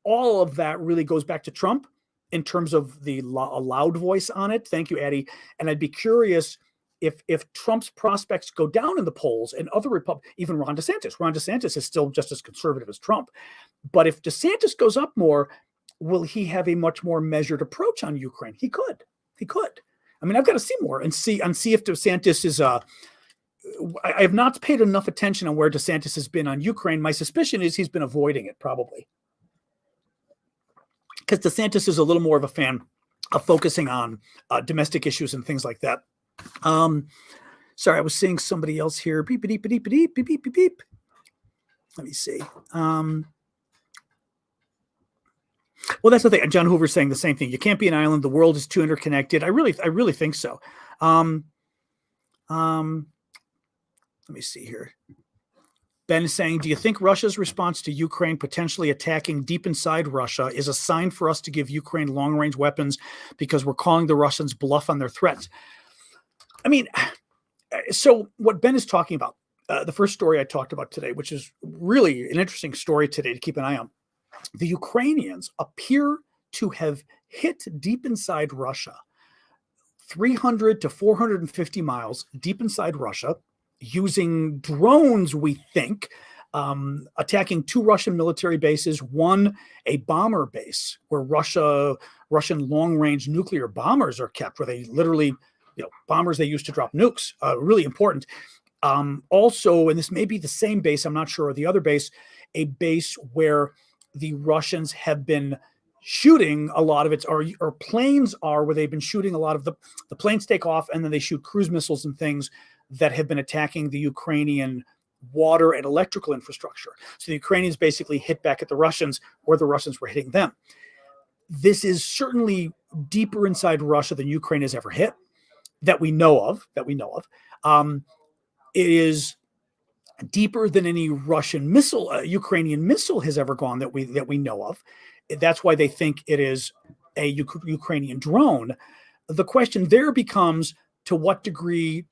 all of that really goes back to Trump in terms of the loud voice on it. Thank you, Addie. And I'd be curious if Trump's prospects go down in the polls and other even Ron DeSantis is still just as conservative as Trump. But if DeSantis goes up more, will he have a much more measured approach on Ukraine? He could. I mean, I've got to see more and see if DeSantis is I have not paid enough attention on where DeSantis has been on Ukraine. My suspicion is he's been avoiding it, probably, because DeSantis is a little more of a fan of focusing on domestic issues and things like that. Sorry, I was seeing somebody else here. Beep, beep, beep, beep, beep, beep, beep, beep. Let me see. Well, that's the thing. John Hoover's saying the same thing. You can't be an island. The world is too interconnected. I really think so. Let me see here. Ben is saying, do you think Russia's response to Ukraine potentially attacking deep inside Russia is a sign for us to give Ukraine long-range weapons because we're calling the Russians bluff on their threats? I mean, so what Ben is talking about, the first story I talked about today, which is really an interesting story today to keep an eye on. The Ukrainians appear to have hit deep inside Russia, 300 to 450 miles deep inside Russia, using drones, we think, attacking 2 Russian military bases, one a bomber base where Russian long-range nuclear bombers are kept, where they literally, bombers they use to drop nukes, really important. Also, and this may be the same base, I'm not sure, or the other base, a base where the Russians have been shooting a lot of it, or planes are where they've been shooting a lot of the planes take off and then they shoot cruise missiles and things that have been attacking the Ukrainian water and electrical infrastructure. So the Ukrainians basically hit back at the Russians, or the Russians were hitting them. This is certainly deeper inside Russia than Ukraine has ever hit, that we know of. It is deeper than any Russian missile, Ukrainian missile has ever gone that we know of. That's why they think it is a Ukrainian drone. The question there becomes, to what degree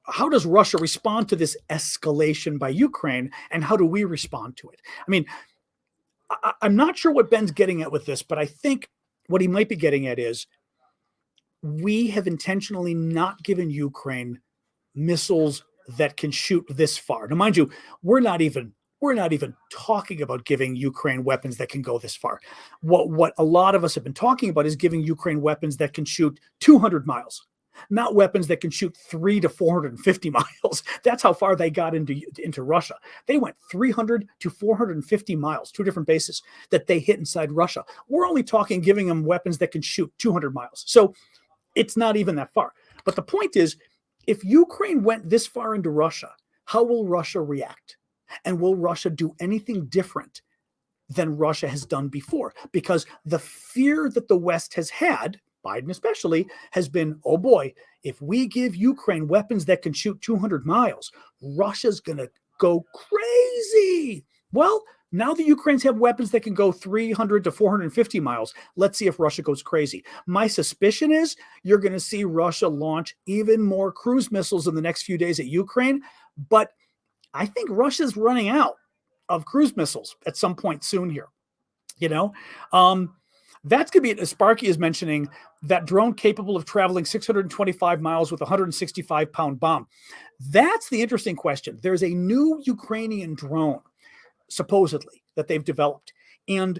how does Russia respond to this escalation by Ukraine, and how do we respond to it? I mean, I'm not sure what Ben's getting at with this, but I think what he might be getting at is we have intentionally not given Ukraine missiles that can shoot this far. Now, mind you, we're not even talking about giving Ukraine weapons that can go this far. What a lot of us have been talking about is giving Ukraine weapons that can shoot 200 miles, not weapons that can shoot 300 to 450 miles. That's how far they got into Russia. They went 300 to 450 miles, 2 different bases that they hit inside Russia. We're only talking giving them weapons that can shoot 200 miles. So it's not even that far. But the point is, if Ukraine went this far into Russia, how will Russia react? And will Russia do anything different than Russia has done before? Because the fear that the West has had, Biden especially, has been, oh boy, if we give Ukraine weapons that can shoot 200 miles, Russia's going to go crazy. Well, now the Ukrainians have weapons that can go 300 to 450 miles. Let's see if Russia goes crazy. My suspicion is you're going to see Russia launch even more cruise missiles in the next few days at Ukraine. But I think Russia's running out of cruise missiles at some point soon here. That's going to be, as Sparky is mentioning, that drone capable of traveling 625 miles with a 165-pound bomb. That's the interesting question. There's a new Ukrainian drone, supposedly, that they've developed. And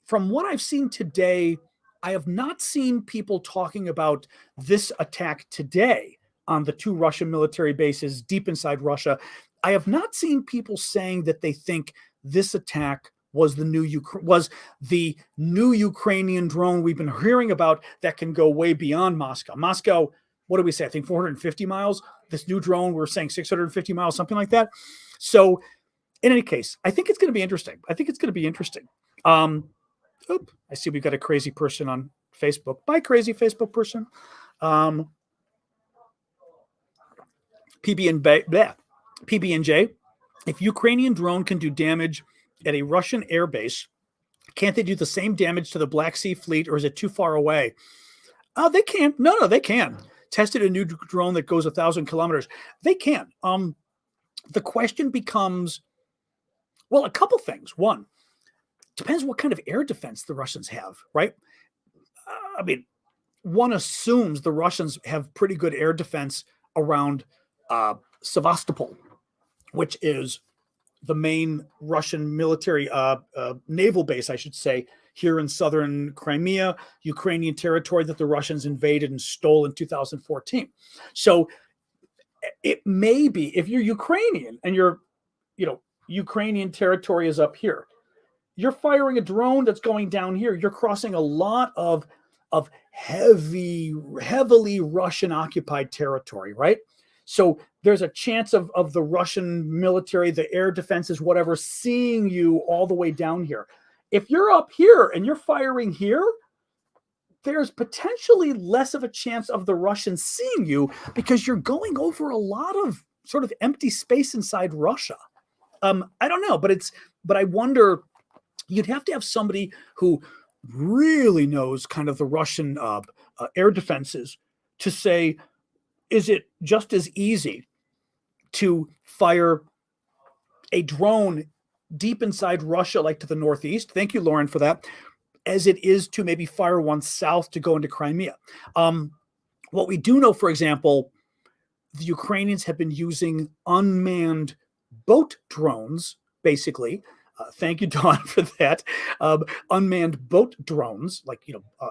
from what I've seen today, I have not seen people talking about this attack today on the 2 Russian military bases deep inside Russia. I have not seen people saying that they think this attack was the new Ukrainian drone we've been hearing about that can go way beyond Moscow. Moscow, what do we say? I think 450 miles. This new drone, we're saying 650 miles, something like that. So in any case, I think it's going to be interesting. I see we've got a crazy person on Facebook. Bye, crazy Facebook person. PB&J. If Ukrainian drone can do damage at a Russian airbase, can't they do the same damage to the Black Sea Fleet, or is it too far away? Oh, they can. No, they can. Tested a new drone that goes 1,000 kilometers. They can. The question becomes, well, a couple things. One, depends what kind of air defense the Russians have, right? I mean, one assumes the Russians have pretty good air defense around Sevastopol, which is the main Russian military naval base, I should say, here in southern Crimea, Ukrainian territory that the Russians invaded and stole in 2014. So it may be, if you're Ukrainian and Ukrainian territory is up here, you're firing a drone that's going down here, you're crossing a lot of heavily Russian occupied territory, right? So there's a chance of the Russian military, the air defenses, whatever, seeing you all the way down here. If you're up here and you're firing here, there's potentially less of a chance of the Russians seeing you because you're going over a lot of sort of empty space inside Russia. I don't know, but I wonder, you'd have to have somebody who really knows kind of the Russian air defenses to say, is it just as easy to fire a drone deep inside Russia, like to the northeast? Thank you, Lauren, for that. As it is to maybe fire one south to go into Crimea. What we do know, for example, the Ukrainians have been using unmanned boat drones, basically. Thank you, Don, for that. Unmanned boat drones, like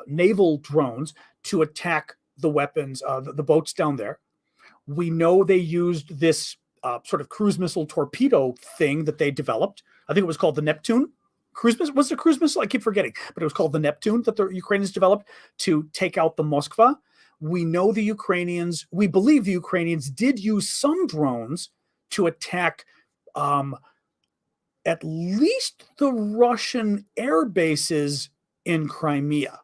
naval drones, to attack the weapons, the boats down there. We know they used this sort of cruise missile torpedo thing that they developed. I think it was called the Neptune. Cruise missile was the cruise missile. I keep forgetting, but it was called the Neptune that the Ukrainians developed to take out the Moskva. We know we believe the Ukrainians did use some drones to attack at least the Russian air bases in Crimea.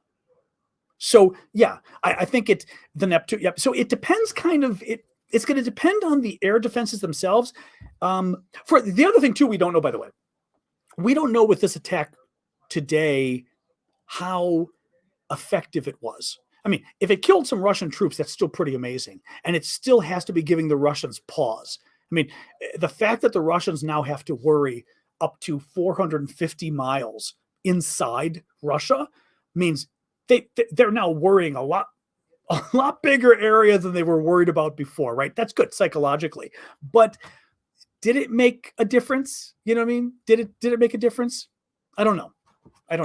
So yeah, I think the Neptune. Yep. So it depends it's going to depend on the air defenses themselves. For the other thing too, we don't know, by the way, we don't know with this attack today how effective it was. I mean, if it killed some Russian troops, that's still pretty amazing. And it still has to be giving the Russians pause. I mean, the fact that the Russians now have to worry up to 450 miles inside Russia means they're now worrying a lot bigger area than they were worried about before, right? That's good psychologically. But did it make a difference? You know what I mean? Did it make a difference? I don't know. I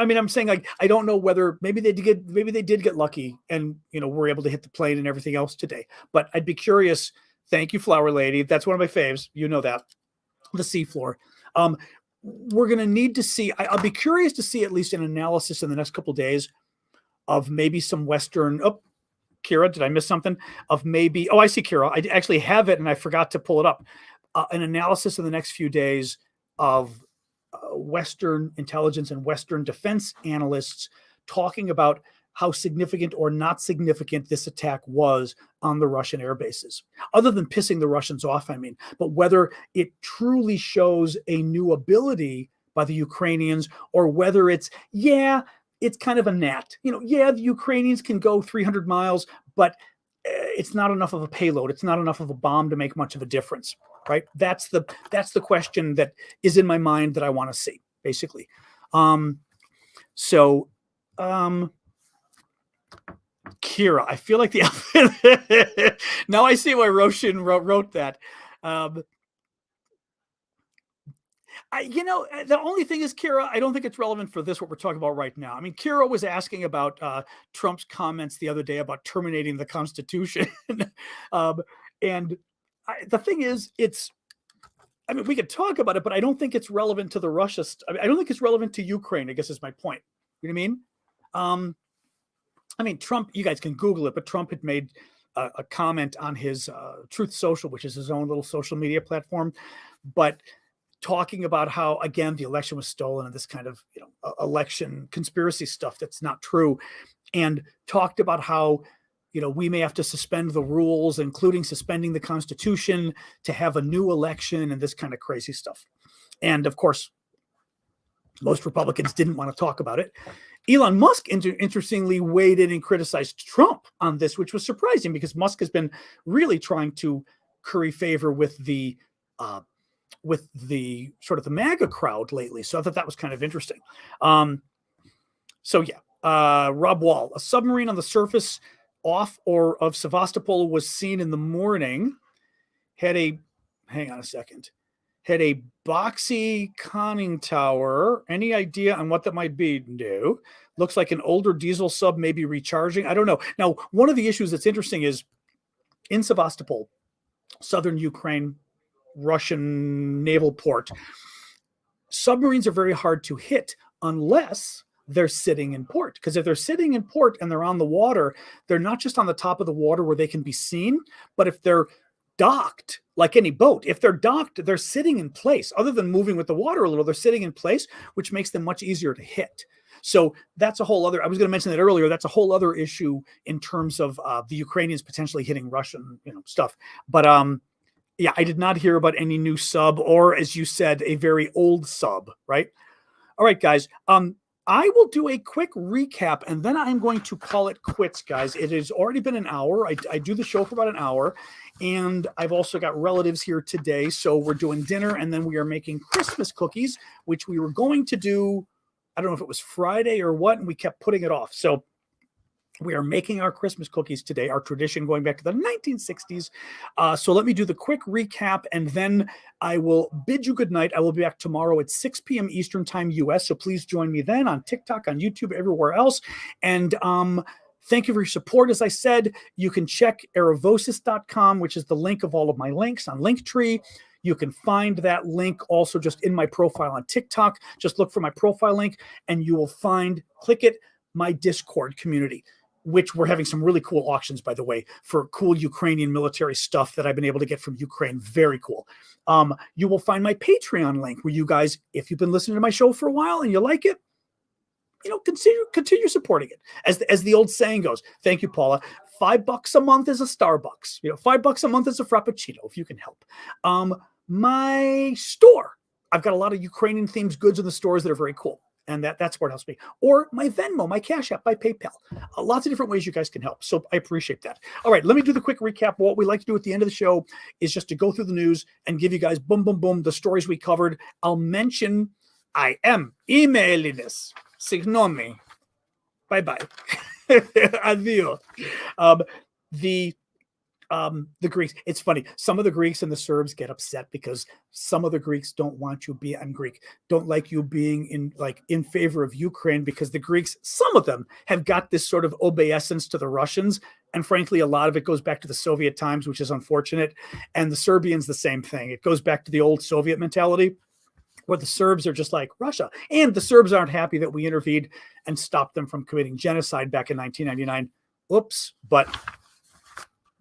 mean, I'm saying, like, I don't know whether maybe they did get lucky and were able to hit the plane and everything else today. But I'd be curious. Thank you, Flower Lady. That's one of my faves. You know that. The seafloor. We're going to need to see. I'll be curious to see at least an analysis in the next couple of days of maybe some Western. Oh, Kira, did I miss something? Of maybe. Oh, I see, Kira. I actually have it and I forgot to pull it up. An analysis in the next few days of Western intelligence and Western defense analysts talking about how significant or not significant this attack was on the Russian air bases, other than pissing the Russians off, I mean, but whether it truly shows a new ability by the Ukrainians or whether it's kind of a gnat. The Ukrainians can go 300 miles, but it's not enough of a payload. It's not enough of a bomb to make much of a difference. Right. That's the question that is in my mind that I want to see, basically. Kira, I feel like now I see why Roshan wrote that. The only thing is, Kira, I don't think it's relevant for what we're talking about right now. I mean, Kira was asking about Trump's comments the other day about terminating the Constitution. And the thing is, we could talk about it, but I don't think it's relevant to the Russia. I don't think it's relevant to Ukraine, I guess is my point. You know what I mean? Trump, you guys can Google it, but Trump had made a comment on his Truth Social, which is his own little social media platform, but talking about how, again, the election was stolen and this kind of, election conspiracy stuff that's not true, and talked about how, we may have to suspend the rules, including suspending the Constitution to have a new election and this kind of crazy stuff. And of course, most Republicans didn't want to talk about it. Elon Musk, interestingly, weighed in and criticized Trump on this, which was surprising because Musk has been really trying to curry favor with the sort of the MAGA crowd lately. So I thought that was kind of interesting. Rob Wall, a submarine on the surface off or of Sevastopol was seen in the morning. Had a boxy conning tower. Any idea on what that might be? No. Looks like an older diesel sub, maybe recharging. I don't know. Now, one of the issues that's interesting is in Sevastopol, southern Ukraine, Russian naval port, submarines are very hard to hit unless they're sitting in port. Because if they're sitting in port and they're on the water, they're not just on the top of the water where they can be seen, but if they're docked, like any boat, if they're docked, they're sitting in place. Other than moving with the water a little, they're sitting in place, which makes them much easier to hit. So that's a whole other, I was going to mention that earlier, that's a whole other issue in terms of the Ukrainians potentially hitting Russian stuff. But Yeah, I did not hear about any new sub or, as you said, a very old sub, right? All right, guys. I will do a quick recap and then I'm going to call it quits, guys. It has already been an hour. I do the show for about an hour, and I've also got relatives here today. So we're doing dinner and then we are making Christmas cookies, which we were going to do. I don't know if it was Friday or what, and we kept putting it off. So we are making our Christmas cookies today, our tradition going back to the 1960s. So let me do the quick recap, and then I will bid you good night. I will be back tomorrow at 6 p.m. Eastern Time, U.S., so please join me then on TikTok, on YouTube, everywhere else. And thank you for your support. As I said, you can check erevosis.com, which is the link of all of my links on Linktree. You can find that link also just in my profile on TikTok. Just look for my profile link, and you will find, click it, my Discord community, which we're having some really cool auctions, by the way, for cool Ukrainian military stuff that I've been able to get from Ukraine. Very cool. You will find my Patreon link where you guys, if you've been listening to my show for a while and you like it, continue supporting it. As the old saying goes, thank you, Paula. $5 a month is a Starbucks. $5 a month is a Frappuccino, if you can help. My store, I've got a lot of Ukrainian themed goods in the stores that are very cool. And that's where it helps me. Or my Venmo, my Cash App, my PayPal. Lots of different ways you guys can help. So I appreciate that. All right, let me do the quick recap. What we like to do at the end of the show is just to go through the news and give you guys boom, boom, boom, the stories we covered. I'll mention I am emailing this. Signomi. Bye-bye. Adios. The Greeks, it's funny. Some of the Greeks and the Serbs get upset because some of the Greeks don't want you don't like you being in favor of Ukraine, because the Greeks, some of them have got this sort of obeisance to the Russians. And frankly, a lot of it goes back to the Soviet times, which is unfortunate. And the Serbians, the same thing. It goes back to the old Soviet mentality, where the Serbs are just like Russia. And the Serbs aren't happy that we intervened and stopped them from committing genocide back in 1999. Oops, but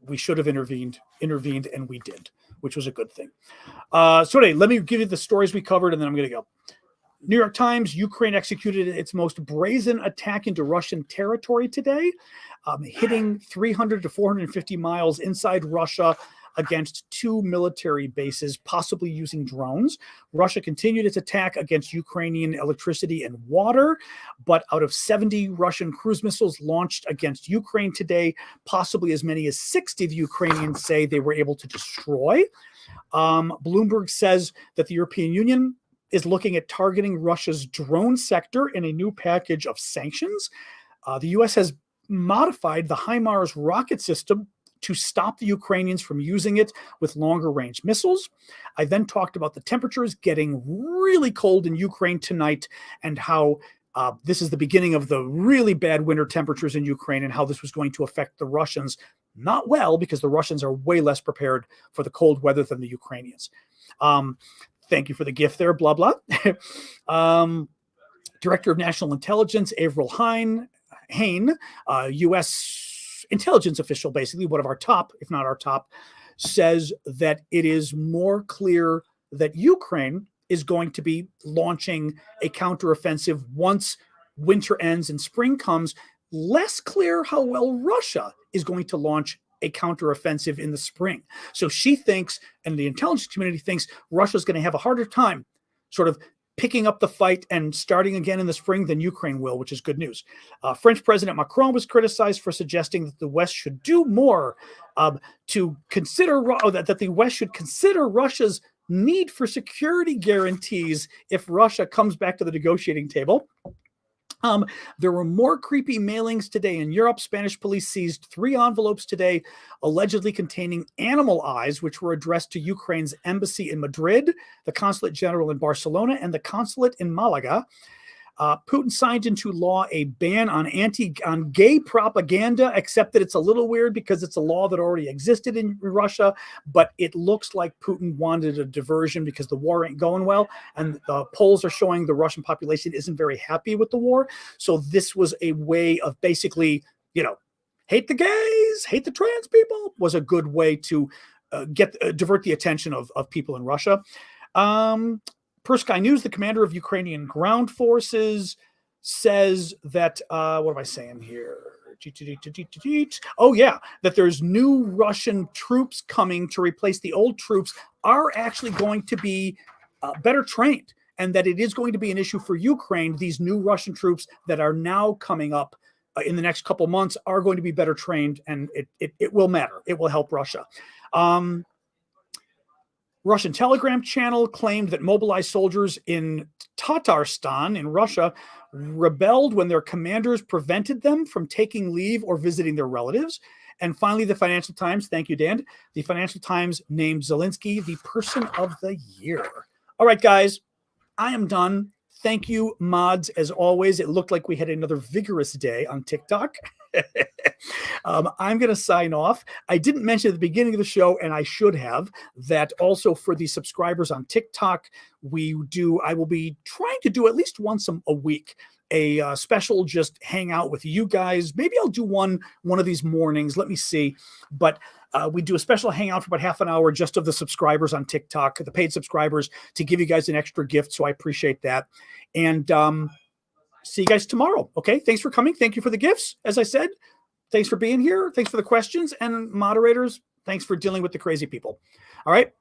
we should have intervened, and we did, which was a good thing. So anyway, let me give you the stories we covered, and then I'm going to go. New York Times, Ukraine executed its most brazen attack into Russian territory today, hitting 300 to 450 miles inside Russia against 2 military bases, possibly using drones. Russia continued its attack against Ukrainian electricity and water, but out of 70 Russian cruise missiles launched against Ukraine today, possibly as many as 60 the Ukrainians say they were able to destroy. Bloomberg says that the European Union is looking at targeting Russia's drone sector in a new package of sanctions. The U.S. has modified the HIMARS rocket system to stop the Ukrainians from using it with longer range missiles. I then talked about the temperatures getting really cold in Ukraine tonight, and how this is the beginning of the really bad winter temperatures in Ukraine, and how this was going to affect the Russians not well, because the Russians are way less prepared for the cold weather than the Ukrainians. Thank you for the gift there, blah, blah. Director of National Intelligence, Avril Hain, U.S. intelligence official, basically one of our top, if not our top, says that it is more clear that Ukraine is going to be launching a counteroffensive once winter ends and spring comes. Less clear how well Russia is going to launch a counteroffensive in the spring. So she thinks, and the intelligence community thinks, Russia's going to have a harder time sort of picking up the fight and starting again in the spring than Ukraine will, which is good news. French President Macron was criticized for suggesting that the West should do more to consider that the West should consider Russia's need for security guarantees if Russia comes back to the negotiating table. There were more creepy mailings today in Europe. Spanish police seized 3 envelopes today, allegedly containing animal eyes, which were addressed to Ukraine's embassy in Madrid, the consulate general in Barcelona, and the consulate in Malaga. Putin signed into law a ban on gay propaganda, except that it's a little weird because it's a law that already existed in Russia, but it looks like Putin wanted a diversion because the war ain't going well, and the polls are showing the Russian population isn't very happy with the war. So this was a way of basically, hate the gays, hate the trans people, was a good way to divert the attention of people in Russia. Per Sky News, the commander of Ukrainian ground forces says that, what am I saying here? Oh yeah, that there's new Russian troops coming to replace the old troops are actually going to be better trained, and that it is going to be an issue for Ukraine. These new Russian troops that are now coming up in the next couple months are going to be better trained, and it will matter. It will help Russia. Russian Telegram channel claimed that mobilized soldiers in Tatarstan in Russia rebelled when their commanders prevented them from taking leave or visiting their relatives. And finally, the Financial Times, thank you, Dan. The Financial Times named Zelensky the person of the year. All right, guys, I am done. Thank you, mods, as always. It looked like we had another vigorous day on TikTok. I'm going to sign off. I didn't mention at the beginning of the show, and I should have, that also for the subscribers on TikTok, I will be trying to do at least once a week, a special just hang out with you guys. Maybe I'll do one of these mornings. Let me see. But we do a special hangout for about half an hour just of the subscribers on TikTok, the paid subscribers, to give you guys an extra gift. So I appreciate that. And see you guys tomorrow. Okay. Thanks for coming. Thank you for the gifts. As I said, thanks for being here. Thanks for the questions, and moderators, thanks for dealing with the crazy people. All right.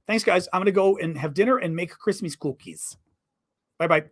Thanks, guys. I'm going to go and have dinner and make Christmas cookies. Bye-bye.